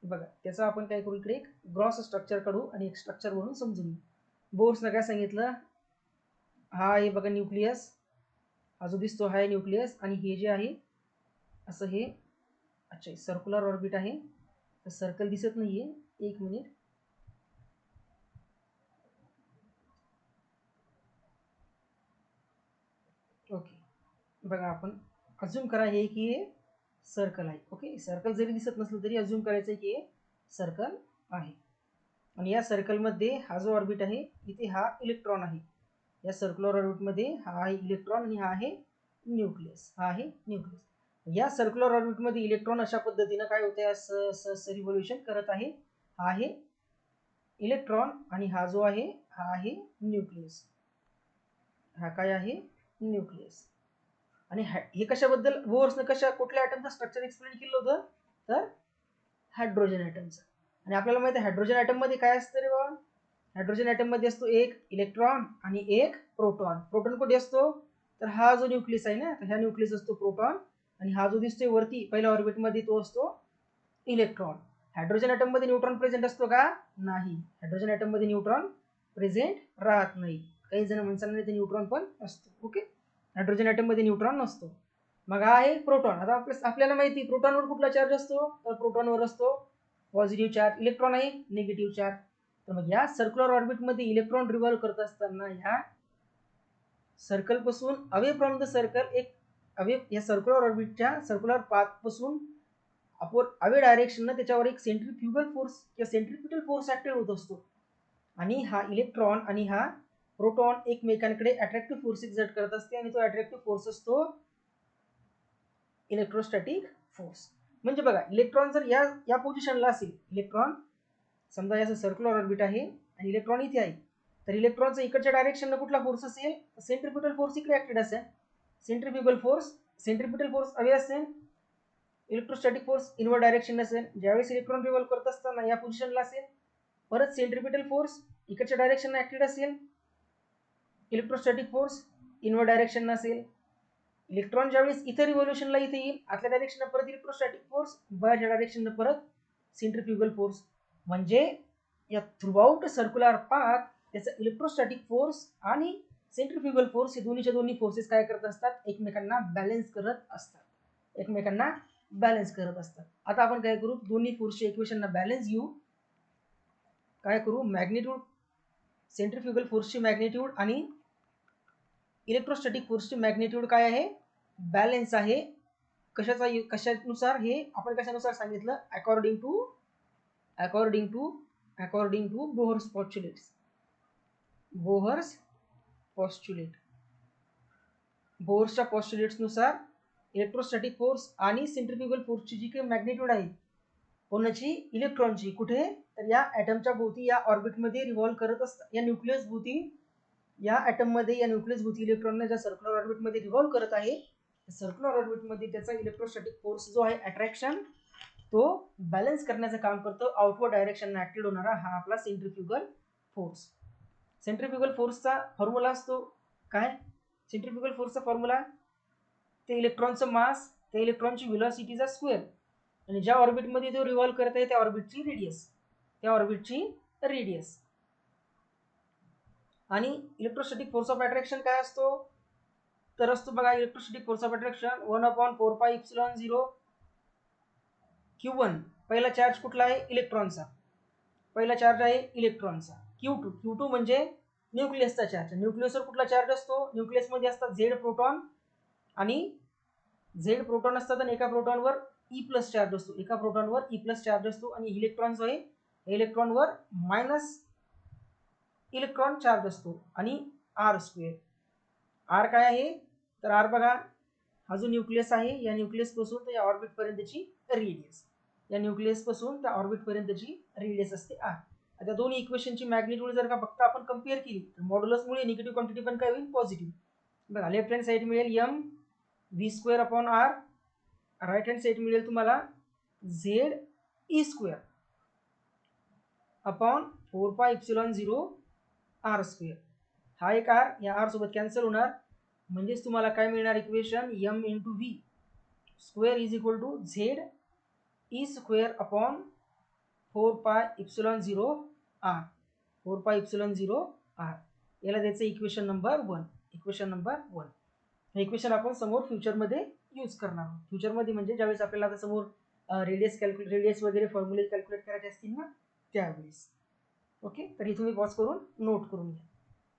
बघा, त्याचा आपण काय करू, इकडे एक ग्रॉस स्ट्रक्चर काढू आणि एक स्ट्रक्चर म्हणून समजून घेऊ. बोर्सनं काय सांगितलं, हा आहे बघा न्यूक्लियस, हा जो दिसतो हा आहे न्यूक्लियस, आणि हे जे आहे असं हे, अच्छा सर्क्युलर ऑर्बिट आहे, तर सर्कल दिसत नाहीये, एक मिनिट. ओके, बघा आपण अज्युम करा हे की हे सर्कल आहे. ओके, सर्कल जरी दिसत नसलं तरी अज्युम करायचं की हे सर्कल आहे. आणि या सर्कलमध्ये हा जो ऑर्बिट आहे इथे हा इलेक्ट्रॉन आहे. या सर्क्युलर ऑर्बिटमध्ये हा आहे इलेक्ट्रॉन आणि हा आहे न्यूक्लियस. या सर्क्युलर ऑर्बिटमध्ये इलेक्ट्रॉन अशा पद्धतीनं काय होते, असं रिव्होल्यूशन करत आहे. हा आहे इलेक्ट्रॉन आणि हा जो आहे हा आहे न्यूक्लियस. हा काय आहे? न्यूक्लियस. आणि हे कशाबद्दल बोर्सने कुठल्या ॲटमचं स्ट्रक्चर एक्सप्लेन केलं होतं? तर हायड्रोजन ॲटमचं. आणि आपल्याला माहिती आहे हायड्रोजन ॲटम मध्ये काय असतं रे बाबा? हायड्रोजन ॲटम मध्ये असतो एक इलेक्ट्रॉन आणि एक प्रोटॉन. प्रोटॉन कुठे असतो? तर हा जो न्यूक्लियस आहे ना, तर ह्या न्यूक्लियस असतो प्रोटॉन. आणि हा जो दिसतोय वरती पहिल्या ऑर्बिट मध्ये तो असतो इलेक्ट्रॉन. हायड्रोजन ॲटम मध्ये न्यूट्रॉन प्रेझेंट असतो का? नाही. हायड्रोजन ॲटम मध्ये न्यूट्रॉन प्रेझेंट राहत नाही. काही जण म्हणतात ते न्यूट्रॉन पण असतो. ओके, हायड्रोजन ॲटम मध्ये न्यूट्रॉन नसतो. मग हा आहे प्रोटॉन. आता आपल्याला माहिती प्रोटॉनवर कुठला चार्ज असतो? तर प्रोटॉनवर असतो पॉझिटिव्ह चार्ज. इलेक्ट्रॉन आहे निगेटिव्ह चार्ज. तर मग या सर्क्युलर ऑर्बिट मध्ये इलेक्ट्रॉन रिव्हॉल्व करत असताना ह्या सर्कल पासून अवे फ्रॉम द सर्कल एक अवे या सर्क्युलर ऑर्बिटच्या सर्क्युलर पाथ पासून अवे डायरेक्शन त्याच्यावर एक सेंट्रीफ्युगल फोर्स किंवा सेंट्रीपिटल फोर्स ऍक्टिव्ह होत असतो. आणि हा इलेक्ट्रॉन आणि हा प्रोटॉन एकमेकांकडे अट्रॅक्टिव्ह फोर्स एक्झर्ट करत असते आणि तो अट्रॅक्टिव्ह फोर्स असतो इलेक्ट्रोस्टॅटिक फोर्स. म्हणजे बघा इलेक्ट्रॉन जर या पोझिशनला असेल, इलेक्ट्रॉन समजा याचं सर्क्युलर ऑर्बिट आहे आणि इलेक्ट्रॉन इथे आहे, तर इलेक्ट्रॉनचा इकडच्या डायरेक्शनला कुठला फोर्स असेल? सेंट्रीपिटल फोर्स इकडे ऍक्टिव्ह असेल. सेंट्रीपिटल फोर्स अवे असेल. इलेक्ट्रोस्टॅटिक फोर्स इनवर्ड डायरेक्शन असेल. ज्यावेळेस इलेक्ट्रॉन रिव्हॉल्व करत असताना या पोझिशनला असेल. परत सेंट्रीपिटल फोर्स इकडच्या डायरेक्शनला ऍक्टिव्ह असेल. इलेक्ट्रोस्टॅटिक फोर्स इनवर्ड डायरेक्शन असेल. इलेक्ट्रॉन ज्यावेळेस इथे रिव्होल्युशनला इथे येईल, आतल्या डायरेक्शनला परत इलेक्ट्रोस्टॅटिक फोर्स, बाहेरच्या डायरेक्शनला परत सेंट्रीफ्युगल फोर्स. म्हणजे या थ्रूआउट सर्क्युलर पाथ त्याचा इलेक्ट्रोस्टॅटिक फोर्स आणि सेंट्रीफ्युगल फोर्स हे दोन्ही फोर्सेस काय करत असतात? एकमेकांना बॅलन्स करत असतात. आता आपण काय करू? दोन्ही फोर्सच्या इक्वेशनना बॅलन्स घेऊ. काय करू? मॅग्निट्यूड सेंट्रीफ्युगल फोर्सची मॅग्निट्यूड आणि इलेक्ट्रोस्टॅटिक फोर्सची मॅग्निट्यूड काय आहे? बॅलन्स आहे. कशानुसार? हे आपण कशानुसार सांगितलं? According to Bohr's postulate. बोहर्सच्या पॉस्ट्युलेट्स नुसार इलेक्ट्रोस्टॅटिक फोर्स आणि सेंट्रीफ्युगल फोर्सची जी काही मॅग्निट्यूड आहे कोणाची? इलेक्ट्रॉनची. कुठे? तर या ॲटमच्या भोवती या ऑर्बिटमध्ये रिव्हॉल्व करत असतात. या न्यूक्लियस भोवती इलेक्ट्रॉनने ज्या सर्क्युलर ऑर्बिटमध्ये रिव्हॉल्व करत आहे, सर्क्युलर ऑर्बिटमध्ये त्याचा इलेक्ट्रोस्टॅटिक फोर्स जो आहे अट्रॅक्शन, तो बॅलन्स करण्याचं काम करतो. आउटवर्ड डायरेक्शन ऍक्टिव्ह होणारा हा आपला सेंट्रीफ्युगल फोर्स. सेंट्रीफ्युगल फोर्सचा फॉर्म्युला असतो काय? सेंट्रीफ्युगल फोर्सचा फॉर्म्युला ते इलेक्ट्रॉनचं मास, त्या इलेक्ट्रॉनची व्हेलॉसिटीचा स्क्वेअर आणि ज्या ऑर्बिटमध्ये तो रिव्हॉल्व करत आहे त्या ऑर्बिटची रेडियस. आणि इलेक्ट्रोस्टॅटिक फोर्स ऑफ अट्रॅक्शन काय असतो? तर असतो बघा electrostatic force of attraction 1/4πε0 Q1. पहिला चार्ज कुठला आहे? इलेक्ट्रॉनचा. पहिला चार्ज आहे इलेक्ट्रॉनचा. Q2 म्हणजे न्यूक्लियसचा चार्ज. न्यूक्लियसवर कुठला चार्ज असतो? न्यूक्लियसमध्ये असतात झेड प्रोटॉन असतात आणि एका प्रोटॉनवर E प्लस चार्ज असतो. आणि इलेक्ट्रॉन जो आहे इलेक्ट्रॉनवर मायनस इलेक्ट्रॉन चार्ज असतो. आणि R². आर काय आहे? तर आर बघा हा जो न्यूक्लियस आहे या न्यूक्लियस पासून या ऑर्बिट पर्यंतची रेडियस असते आर. आता दोन्ही इक्वेशनची मॅग्निट्यूड जर का फक्त आपण कम्पेअर केली तर मॉड्युलसमुळे निगेटिव्ह क्वांटिटी पण काय होईल? पॉझिटिव्ह. बघा लेफ्ट हँड साईड मिळेल mv²/r, राईट हँड साईड मिळेल तुम्हाला ZE²/4πε0r². हा एक आर या आर सोबत कॅन्सल होणार. म्हणजेच तुम्हाला काय मिळणार equation? m × v square is equal to ZE²/4πε0r. 4πε0r याला द्यायचं इक्वेशन नंबर 1. इक्वेशन आपण समोर फ्युचरमध्ये यूज करणार आहोत. फ्युचरमध्ये म्हणजे ज्यावेळेस आपल्याला आता समोर रेडियस वगैरे फॉर्म्युले कॅल्क्युलेट करायचे असतील ना त्यावेळेस. ओके, तर इथे मी पॉज करून नोट करून घ्या.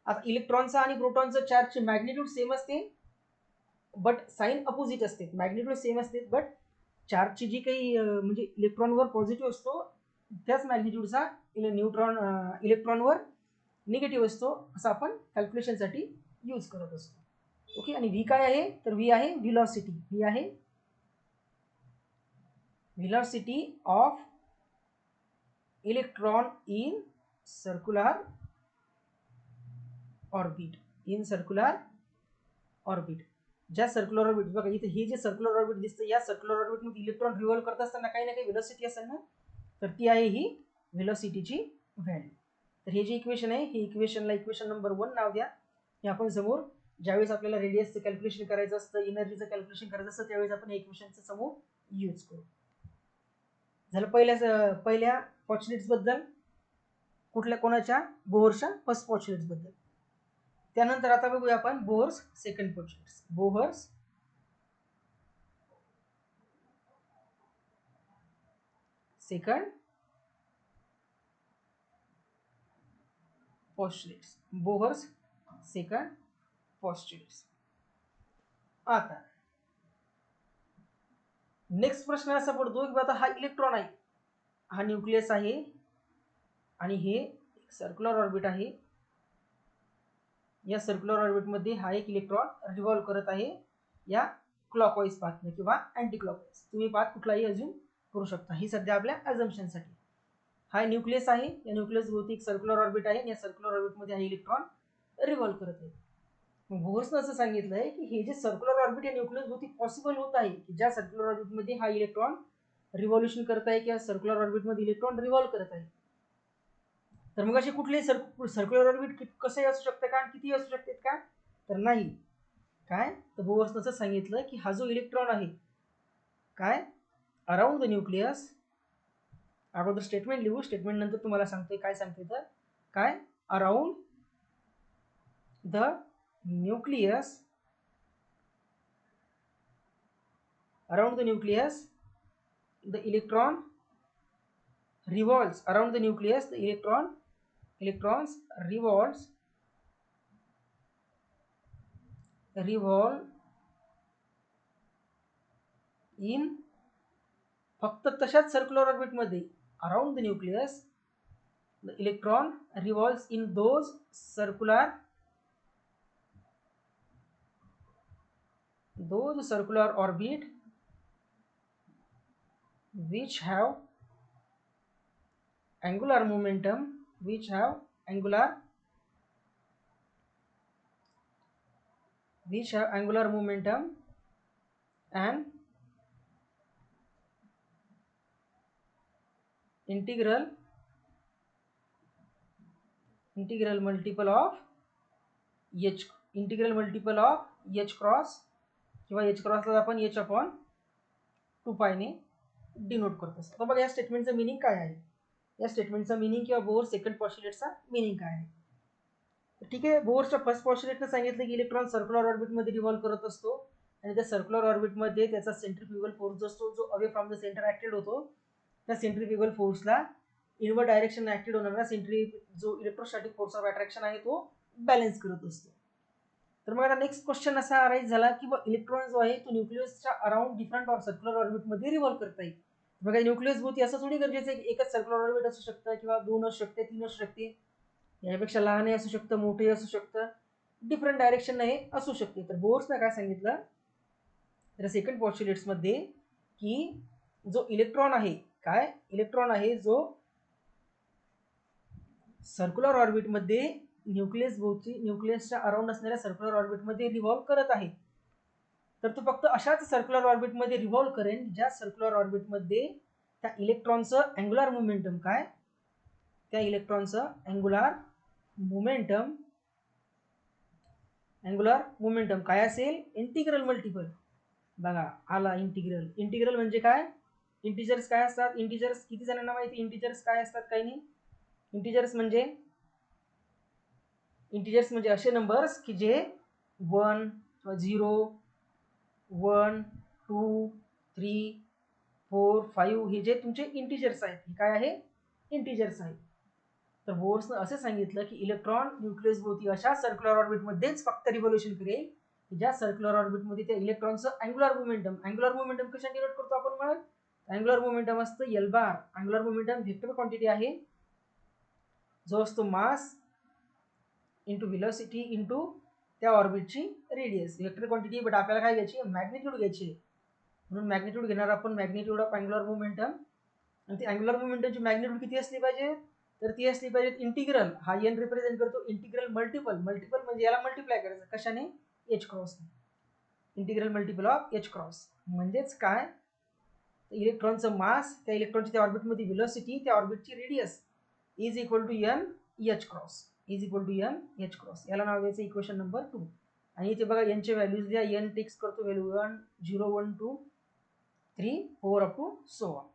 आता इलेक्ट्रॉनचा आणि प्रोटॉनचा चार्जची मॅग्निट्यूड सेम असते बट साइन अपोजिट असते. मॅग्निट्यूड सेम असते बट चार्जची जी काही म्हणजे इलेक्ट्रॉनवर पॉझिटिव्ह असतो त्याच मॅग्निट्यूडचा इलेक्ट्रॉनवर निगेटिव्ह असतो, असं आपण कॅल्क्युलेशनसाठी यूज करत असतो. ओके, आणि व्ही काय आहे? तर व्ही आहे velocity of electron in circular orbit, in circular orbit. ज्या सर्क्युलर ऑर्बिट, बघा इथे हे जे सर्क्युलर ऑर्बिट दिसतं, या सर्क्युलर ऑर्बिट मध्ये इलेक्ट्रॉन रिव्हॉल्व करत असताना काही ना काही व्हेलॉसिटी असेल ना, तर ती आहे ही व्हेलॉसिटीची व्हॅल्यू. तर हे जे इक्वेशन आहे, हे इक्वेशनला इक्वेशन नंबर 1 नाव द्या. हे आपण समोर ज्यावेळेस आपल्याला रेडियसचं कॅल्क्युलेशन करायचं असतं, एनर्जीचं कॅल्क्युलेशन करायचं असतं, त्यावेळेस आपण हे इक्वेशनचं समोर यूज करू. झालं पहिल्या पॉच्युलेट्स बद्दल, कुठल्या कोणाच्या, बोहरच्या फर्स्ट पॉच्युलेट्स बद्दल. त्यानंतर आता बघूया आपण Bohr's second postulates. Bohr's second postulates. Bohr's second postulates. आता नेक्स्ट प्रश्न असा पडतो की आता हा इलेक्ट्रॉन आहे, हा न्यूक्लियस आहे आणि हे सर्क्युलर ऑर्बिट आहे. या सर्क्युलर ऑर्बिट मध्ये हा एक इलेक्ट्रॉन रिव्हॉल्व करत आहे या क्लॉकवाईज पाथने किंवा अँटी क्लॉकवाईज, तुम्ही पाथ कुठलाही अजून करू शकता. ही सध्या आपल्या अझम्पशनसाठी. हा न्यूक्लियस आहे, या न्यूक्लियस भोवती एक सर्क्युलर ऑर्बिट आहे, या सर्क्युलर ऑर्बिट मध्ये हा इलेक्ट्रॉन रिव्हॉल्व करत आहे. बोहर्सनं असं सांगितलंय की हे जे सर्क्युलर ऑर्बिट या न्यूक्लियस भोवती पॉसिबल होत आहे, की ज्या सर्क्युलर ऑर्बिट मध्ये हा इलेक्ट्रॉन रिव्हॉल्युशन करत आहे किंवा सर्क्युलर ऑर्बिट मध्ये इलेक्ट्रॉन रिव्हॉल्व करत आहे, तर मग अशी कुठली सर्क्युलर ऑर्बिट कसंही असू शकतं का, किती असू शकतात का, तर नाही. काय, तर बोहर्सनं असं सांगितलं की हा जो इलेक्ट्रॉन आहे, काय, अराउंड द न्यूक्लियस, अगोदर स्टेटमेंट लिहू, स्टेटमेंट नंतर तुम्हाला सांगतोय काय सांगते. तर काय, around the nucleus, around the nucleus the electron revolves. Around the nucleus the electrons revolve in फक्त तशाच सर्क्युलर ऑर्बिट मध्ये, around the nucleus the electron revolves in those circular orbit which have angular momentum, and integral multiple of h cross किंवा h क्रॉसला आपण h upon 2π ने denote करतो. आता बघा या स्टेटमेंटचं मीनिंग काय आहे, या स्टेटमेंटचा मीनिंग किंवा बोहर सेकंड पॉस्ट्युलेटचा मीनिंग काय आहे. ठीक आहे, बोहरच्या फर्स्ट पॉस्ट्युलेटने सांगितलं की इलेक्ट्रॉन सर्क्युलर ऑर्बिट मध्ये रिव्हॉल्व करत असतो आणि त्या सर्क्युलर ऑर्बिट मध्ये त्याचा सेंट्रीफ्युगल फोर्स जो असतो, जो away from the centre acted होतो, त्या सेंट्रीफ्युगल फोर्सला इनवर्ड डायरेक्शन ऍक्टेड होणारा जो इलेक्ट्रोस्टॅटिक फोर्स ऑफ अट्रॅक्शन आहे तो बॅलन्स करत असतो. तर मग आता नेक्स्ट क्वेश्चन असा अराईज झाला की इलेक्ट्रॉन जो आहे तो न्यूक्लियसच्या अराउंड डिफरंट सर्क्युलर ऑर्बिट मध्ये रिव्हॉल्व करता येईल. बघा न्यूक्लियस भोवती असं थोडी गरजेचं आहे की एकच सर्क्युलर ऑर्बिट असू शकतं किंवा 2 असू शकते, 3 असू शकते, यापेक्षा लहानही असू शकतं, मोठेही असू शकतं, डिफरंट डायरेक्शन हे असू शकते. तर बोहर्सनं काय सांगितलं तर सेकंड पॉस्ट्युलेट्स मध्ये की जो इलेक्ट्रॉन आहे, काय, इलेक्ट्रॉन आहे जो सर्क्युलर ऑर्बिट मध्ये न्यूक्लियस भोवती, न्यूक्लियसच्या अराउंड असणाऱ्या सर्क्युलर ऑर्बिट मध्ये रिव्हॉल्व करत आहे, तर तो फक्त अशाच सर्क्युलर ऑर्बिट मध्ये रिव्हॉल्व करेन ज्या सर्क्युलर ऑर्बिट मध्ये त्या इलेक्ट्रॉनचं अँग्युलर मोमेंटम, काय, त्या इलेक्ट्रॉनचं अँग्युलर मोमेंटम काय असेल, इंटिग्रल मल्टिपल. बघा आला इंटिग्रल म्हणजे काय, इंटिजर्स काय असतात, इंटिजर्स किती जणांना माहिती, इंटिजर्स काय असतात, काही नाही. इंटिजर्स म्हणजे असे नंबर्स की जे 1 0 1 2 3 4 5 हे जे तुमचे इंटिजर्स आहेत, हे काय आहे, इंटिजर्स आहे. तर बोहर्सनं असं सांगितलं की इलेक्ट्रॉन न्यूक्लियस भोवती अशा सर्क्युलर ऑर्बिट मध्येच फक्त रिव्होल्यूशन करेल ज्या सर्क्युलर ऑर्बिट मध्ये त्या इलेक्ट्रॉनचं अँग्युलर मोमेंटम कशा डिनोट करतो आपण, मग अँग्युलर मोमेंटम असतं एल बार. अँग्युलर मोमेंटम व्हेक्टर क्वांटिटी आहे जो असतो मास इंटू व्हेलॉसिटी इंटू त्या ऑर्बिटची रेडियस. व्हेक्टर क्वांटिटी, बट आपल्याला काय घ्यायची, मॅग्निट्यूड घ्यायची, म्हणून मॅग्निट्यूड घेणार आपण, मॅग्निट्यूड ऑफ अँग्युलर मोमेंटम. आणि ती अँग्युलर मोमेंटमची मॅग्निट्यूड किती असली पाहिजे, तर ती असली पाहिजे इंटिग्रल. हा एन रिप्रेझेंट करतो इंटिग्रल मल्टिपल. मल्टिपल म्हणजे याला मल्टिप्लाय करायचं कशाने? H cross. Integral multiple of H cross. म्हणजेच काय? इलेक्ट्रॉनचं मास, त्या इलेक्ट्रॉनची त्या ऑर्बिटमध्ये व्हेलॉसिटी, त्या ऑर्बिटची radius is equal to N H cross. Is equal to N H cross. याला नाव द्यायचं इक्वेशन नंबर 2. आणि इथे बघा एनचे व्हॅल्यूज द्या. एन टेक्स करतो value 1 0 1 2 3 4 up to so on.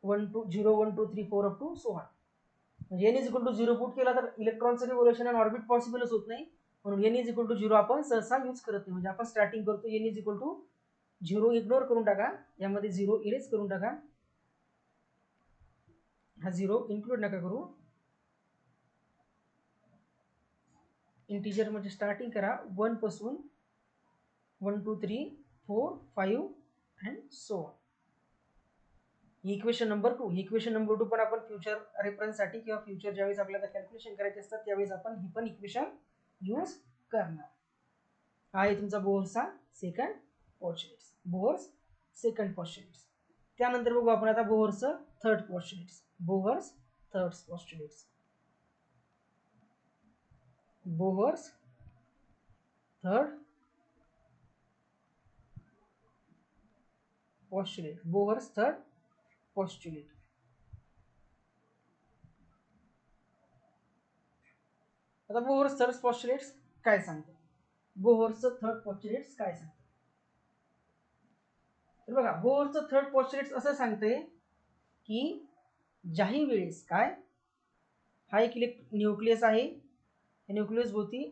1 2 0 1 2 3 4 up to so on. म्हणजे N is equal to 0 put केला तर इलेक्ट्रॉनचं रिव्होल्यूशन आणि ऑर्बिट पॉसिबलच होत नाही. म्हणून एन इज इक्वल टू 0 आपण सहसा यूज करत नाही. म्हणजे आपण स्टार्टिंग करतो n is equal to 0 ignore करून टाका. यामध्ये 0 इरेज करून टाका. हा 0 इन्क्लूड नका करू. इंटिजर म्हणजे स्टार्टिंग करा 1 पासून 1 2 3 4 5 and so on. Equation number 2. Equation number 2 पण आपण फ्युचर रेफरन्ससाठी किंवा फ्युचर ज्यावेळेस आपल्याला कॅल्क्युलेशन करायचे असतात त्यावेळेस आपण ही पण इक्वेशन यूज करणार. हा आहे तुमचा बोहरचा second postulates. Bohr's second postulates. त्यानंतर बघू आपण आता बोहरचं third postulates. Bohr's third postulates. Bohr's third postulate. Bohr's third postulate. आता बोहर्स थर्ड पोस्टुलेट्स काय सांगतो? बोहरचं थर्ड पोस्टुलेट्स काय सांगतो? तर बघा बोहरचं थर्ड पोस्टुलेट्स असं सांगते की ज्याही वेळेस काय, हा एक न्यूक्लियस आहे. न्यूक्लियस भोवती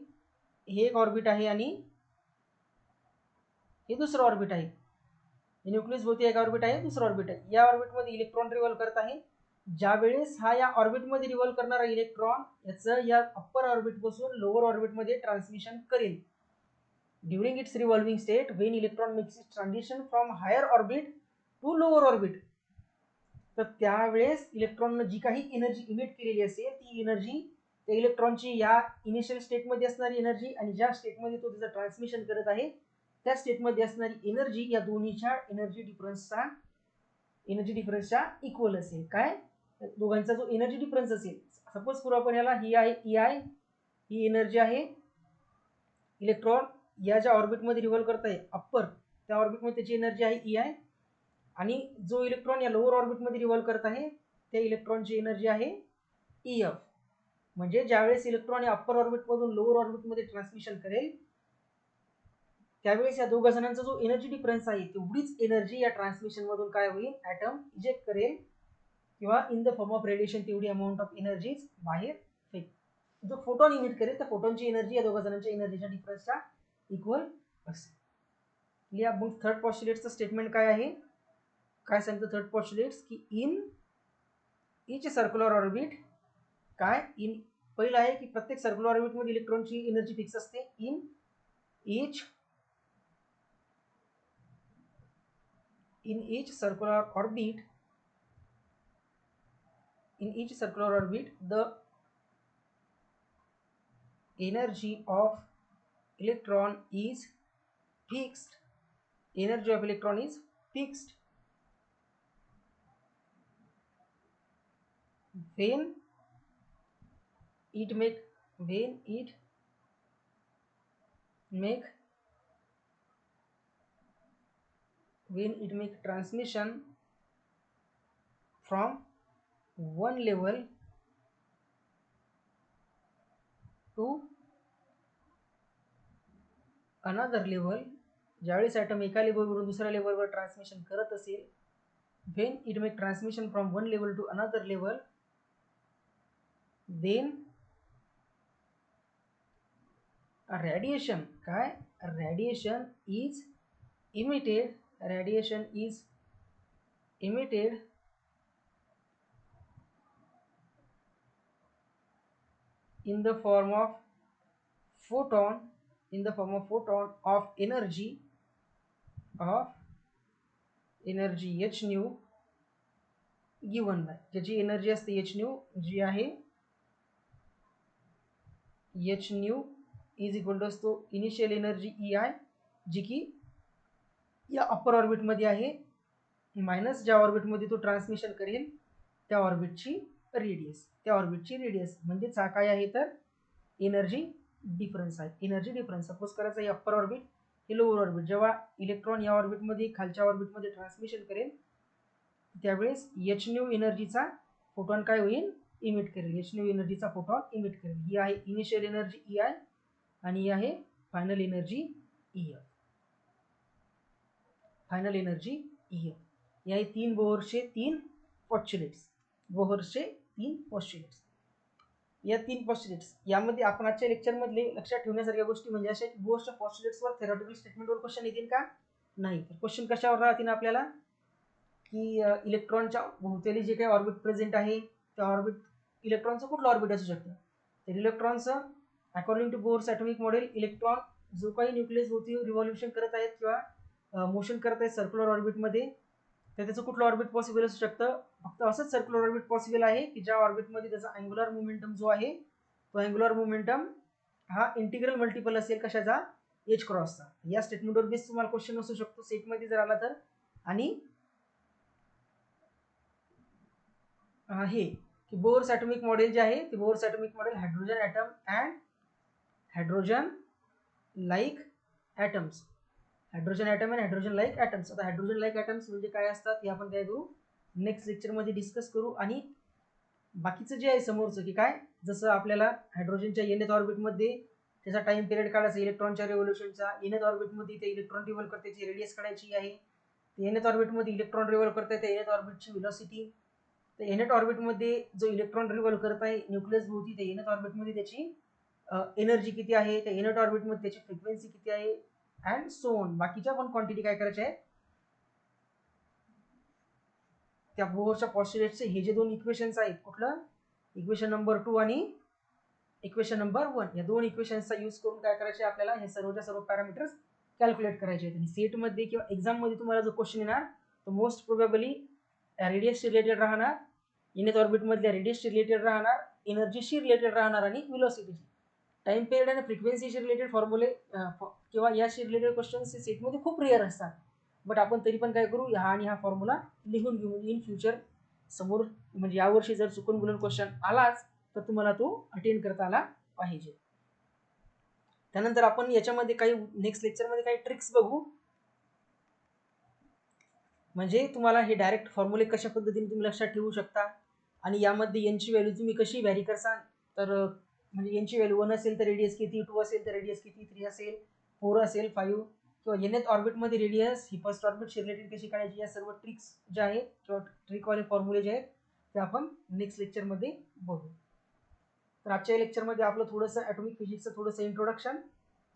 हे एक ऑर्बिट आहे आणि हे दुसरं ऑर्बिट आहे. न्यूक्लियस भोवती एक ऑर्बिट आहे, दुसरं ऑर्बिट आहे. या ऑर्बिटमध्ये इलेक्ट्रॉन रिव्हॉल्व करत आहे. ज्या वेळेस हा या ऑर्बिटमध्ये रिव्हॉल्व करणारा इलेक्ट्रॉन याचं या अप्पर ऑर्बिट पासून लोअर ऑर्बिटमध्ये ट्रान्समिशन करेल. During its revolving state when electron makes its transition from higher orbit to lower orbit, तर त्यावेळेस इलेक्ट्रॉननं जी काही एनर्जी इमिट केलेली असेल ती एनर्जी त्या इलेक्ट्रॉनची या इनिशियल स्टेटमध्ये असणारी एनर्जी आणि ज्या स्टेटमध्ये तो त्याचं ट्रान्समिशन करत आहे त्या स्टेटमध्ये असणारी एनर्जी या दोन्हीच्या एनर्जी डिफरन्सच्या इक्वल असेल. काय? दोघांचा जो एनर्जी डिफरन्स असेल, सपोज करू आपण याला ही आहे EI, ही एनर्जी आहे. इलेक्ट्रॉन या ज्या ऑर्बिटमध्ये रिव्हॉल्व करत आहे अप्पर, त्या ऑर्बिटमध्ये त्याची एनर्जी आहे EI. आणि जो इलेक्ट्रॉन या लोअर ऑर्बिटमध्ये रिव्हॉल्व करत आहे त्या इलेक्ट्रॉनची एनर्जी आहे EF. म्हणजे ज्यावेळेस इलेक्ट्रॉन या अप्पर ऑर्बिटमधून लोअर ऑर्बिटमध्ये ट्रान्समिशन करेल त्यावेळेस या दोघा जणांचा जो एनर्जी डिफरन्स आहे तेवढीच एनर्जी या ट्रान्समिशन मधून काय होईल, ॲटम इजेक्ट करेल किंवा in the form of radiation तेवढी अमाऊंट ऑफ एनर्जी बाहेर फेक. जो फोटॉन इमिट करेल त्या फोटॉनची एनर्जी या दोघा जणांच्या एनर्जीच्या डिफरन्सच्या इक्वल असेल. या थर्ड पॉस्टुलेटचं स्टेटमेंट काय आहे? काय सांगतं थर्ड पॉस्टुलेट्स की इन इच सर्क्युलर ऑर्बिट, काय इन पहिलं आहे की प्रत्येक सर्क्युलर ऑर्बिटमध्ये इलेक्ट्रॉनची एनर्जी फिक्स असते. In each circular orbit the energy of electron is fixed. Energy of electron is fixed when it make transmission from one level to another level. ज्यावेळेस item एका लेवलवरून दुसऱ्या लेवलवर ट्रान्समिशन करत असेल, when it make transmission from one level to another level, then a radiation, काय radiation is emitted in the form of photon of energy h nu given by, ज्याची energy असते h nu, जी आहे h nu is equal to असतो initial energy EI, जी की या upper ऑर्बिटमध्ये आहे, मायनस ज्या ऑर्बिटमध्ये तो ट्रान्समिशन करेल त्या ऑर्बिटची रेडियस, त्या ऑर्बिटची रेडियस, म्हणजेच हा काय आहे तर एनर्जी डिफरन्स आहे. एनर्जी डिफरन्स सपोज करायचा हे अप्पर ऑर्बिट, हे लोअर ऑर्बिट. जेव्हा इलेक्ट्रॉन या ऑर्बिटमध्ये खालच्या ऑर्बिटमध्ये ट्रान्समिशन करेल त्यावेळेस एच न्यू एनर्जीचा फोटॉन काय होईल, इमिट करेल. एच न्यू एनर्जीचा फोटॉन इमिट करेल. ही आहे इनिशियल एनर्जी ई आय आणि ही आहे final energy E F. Final energy E F. या आहे 3 बोहरचे 3 पॉस्ट्युलेट्स. बोहरचे 3 पॉस्ट्युलेट्स. या 3 पॉस्ट्युलेट्स यामध्ये आपण आजच्या लेक्चरमधले लक्षात ठेवण्यासारख्या गोष्टी म्हणजे अशा की बोहरच्या पॉस्ट्युलेट्सवर थेरॉटिकल स्टेटमेंटवर क्वेश्चन येतील का, नाही. तर क्वेश्चन कशावर राहतील आपल्याला की इलेक्ट्रॉनच्या भोवताली जे काही ऑर्बिट प्रेझेंट आहे त्या ऑर्बिट इलेक्ट्रॉनचं कुठलं ऑर्बिट असू शकतं, तर इलेक्ट्रॉनचं according to Bohr's atomic model electron जो काही न्यूक्लियस भोवती रिव्हॉल्युशन करत आहेत किंवा मोशन करत आहेत सर्क्युलर ऑर्बिटमध्ये, तर त्याचं कुठलं ऑर्बिट पॉसिबल असू शकतं, फक्त असंच सर्क्युलर ऑर्बिट पॉसिबल आहे की ज्या ऑर्बिटमध्ये त्याचा अँग्युलर मोमेंटम जो आहे तो अँग्युलर मोमेंटम हा इंटिग्रल मल्टिपल असेल कशाचा, एच क्रॉसचा. या स्टेटमेंटवर बेस तुम्हाला क्वेश्चन असू शकतो सेटमध्ये जर आला तर. आणि हे की बोर्स ॲटॉमिक मॉडेल जे आहे ते Bohr's atomic model hydrogen atom and hydrogen like atoms. Hydrogen atom and hydrogen like atoms. आता हायड्रोजन लाईक ॲटम्स म्हणजे काय असतात हे आपण काय करू, नेक्स्ट लेक्चरमध्ये डिस्कस करू. आणि बाकीचं जे आहे समोरचं की काय, जसं आपल्याला हायड्रोजनच्या एनएथ ऑर्बिटमध्ये त्याचा टाइम पिरियड काढायचा इलेक्ट्रॉनच्या रिव्होल्युशनचा, एनएथ ऑर्बिटमध्ये ते इलेक्ट्रॉन रिव्हॉल्व करते त्याची रेडियस काढायची आहे, ते एनएथ ऑर्बिटमध्ये इलेक्ट्रॉन रिव्हॉल्व करते त्या एनएथ ऑर्बिटची व्हेलॉसिटी, तर एनएथ ऑर्बिटमध्ये जो इलेक्ट्रॉन रिव्हॉल्व करत आहे न्यूक्लियस भोवती त्या एनएथ ऑर्बिटमध्ये त्याची एनर्जी किती आहे, त्या एनएथ ऑर्बिटमध्ये त्याची फ्रिक्वेन्सी किती आहे अँड सो ऑन. बाकीच्या पण क्वांटिटी काय करायच्या आहेत त्या बोहरच्या पॉस्ट्युलेट्सचे हे जे 2 इक्वेशन्स आहेत, कुठलं इक्वेशन नंबर 2 आणि इक्वेशन नंबर 1, या 2 इक्वेशन्सचा यूज करून काय करायचे आपल्याला हे सर्वच्या सर्व पॅरामीटर्स कॅल्क्युलेट करायचे आहेत. आणि सेटमध्ये किंवा एक्झाममध्ये तुम्हाला जो क्वेश्चन येणार तो मोस्ट प्रोबेबली रेडियसशी रिलेटेड राहणार, एनएथ ऑर्बिटमधल्या रेडियसशी रिलेटेड राहणार, एनर्जीशी रिलेटेड राहणार आणि व्हेलॉसिटीशी. टाइम पिरियड आणि फ्रिक्वेन्सीशी रिलेटेड फॉर्म्युले किंवा याशी रिलेटेड क्वेश्चन्स सेटमध्ये खूप रेअर असतात. बट आपण तरी पण काय करू, हा आणि हा फॉर्म्युला लिहून घेऊ इन फ्युचर. समोर म्हणजे यावर्षी जर चुकून बोलून क्वेश्चन आलाच तर तुम्हाला तो अटेंड करता आला पाहिजे. त्यानंतर आपण याच्यामध्ये काही नेक्स्ट लेक्चरमध्ये काही ट्रिक्स बघू, म्हणजे तुम्हाला हे डायरेक्ट फॉर्म्युले कशा पद्धतीने तुम्ही लक्षात ठेवू शकता आणि यामध्ये यांची व्हॅल्यू तुम्ही कशी व्हॅरी करसाल. तर म्हणजे यांची व्हॅल्यू 1 असेल तर रेडियस किती, 2 असेल तर रेडियस किती, 3 असेल, 4 असेल, 5, किंवा एनएथ ऑर्बिटमध्ये रेडियस ही फर्स्ट ऑर्बिटशी रिलेटेड कशी काढायची, या सर्व ट्रिक्स ज्या आहेत किंवा ट्रिकवाले फॉर्म्युले जे आहेत ते आपण नेक्स्ट लेक्चरमध्ये बघू. तर आजच्या लेक्चरमध्ये आपलं थोडंसं ॲटॉमिक फिजिक्सचं थोडंसं इंट्रोडक्शन,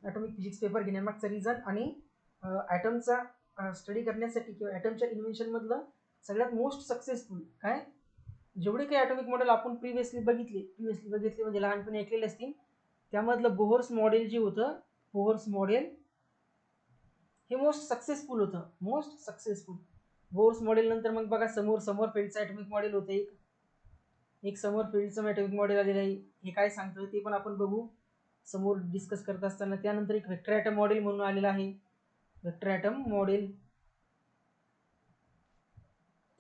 ॲटॉमिक फिजिक्स पेपर घेण्यामागचं रिझन आणि ॲटमचा स्टडी करण्यासाठी किंवा ॲटमच्या इन्व्हेन्शनमधलं सगळ्यात मोस्ट सक्सेसफुल काय, जेवढे काही ॲटॉमिक मॉडेल आपण प्रिव्हियसली बघितले म्हणजे लहानपणी ऐकलेले असतील, त्यामधलं बोहर्स मॉडेल जे होतं, बोहर्स मॉडेल हे मोस्ट सक्सेसफुल होतं. मोस्ट सक्सेसफुल बोहर्स मॉडेल नंतर मग बघा समरफेल्डचं ॲटॉमिक मॉडेल होतं, एक समरफेल्डचं ॲटॉमिक मॉडेल आलेलं आहे. हे काय सांगतं ते पण आपण बघू समोर डिस्कस करत असताना. त्यानंतर एक व्हेक्टर ॲटम मॉडेल म्हणून आलेलं आहे, व्हेक्टर ॲटम मॉडेल.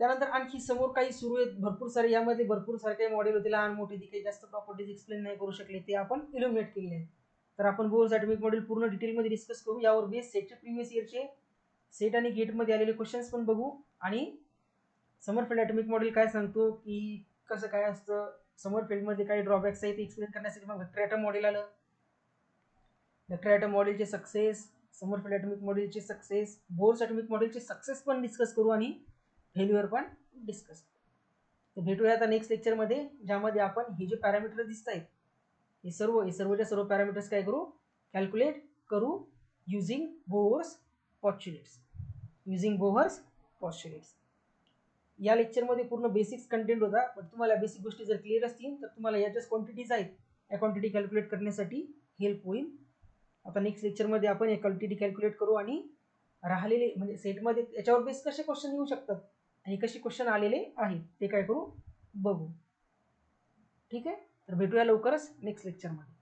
त्यानंतर आणखी समोर काही सुरू आहेत भरपूर सारे, यामध्ये भरपूर सारे काही मॉडेल होते लहान मोठे, काही जास्त प्रॉपर्टीज एक्सप्लेन नाही करू शकले, ते आपण इल्युमिनेट केले आहेत. तर आपण बोहर्स ॲटॉमिक मॉडेल पूर्ण डिटेलमध्ये डिस्कस करू. यावर बेस सेटचे प्रिव्हियस इयरचे सेट आणि गेटमध्ये आलेले क्वेश्चन्स पण बघू आणि समरफेल्ड ॲटॉमिक मॉडेल काय सांगतो की कसं काय असतं, समरफेल्डमध्ये काही ड्रॉबॅक्स आहेत ते एक्सप्लेन करण्यासाठी मग व्हेक्टर ॲटम मॉडेल आलं. व्हेक्टर ॲटम मॉडेलचे सक्सेस, समरफेल्ड ॲटॉमिक मॉडेलचे सक्सेस, बोहर्स ॲटॉमिक मॉडेलचे सक्सेस पण डिस्कस करू आणि फेल्युअर पण डिस्कस. तर भेटूया आता नेक्स्ट लेक्चरमध्ये, ज्यामध्ये आपण हे जे पॅरामीटर दिसत आहेत हे सर्वच्या सर्व पॅरामीटर्स काय करू, कॅल्क्युलेट करू युझिंग बोहर्स पॉस्ट्युलेट्स. या लेक्चरमध्ये पूर्ण बेसिक्स कंटेंट होता, पण तुम्हाला बेसिक गोष्टी जर क्लिअर असतील तर तुम्हाला याच्याच क्वांटिटीज आहेत या क्वांटिटी कॅल्क्युलेट करण्यासाठी हेल्प होईल. आता नेक्स्ट लेक्चरमध्ये आपण या क्वांटिटी कॅल्क्युलेट करू आणि राहिलेले म्हणजे सेटमध्ये याच्यावर बेस कसे क्वेश्चन येऊ शकतात आणि कसे क्वेश्चन आलेले आहेत ते काय करू बघू. ठीक आहे, तर भेटूया लवकरच नेक्स्ट लेक्चरमध्ये.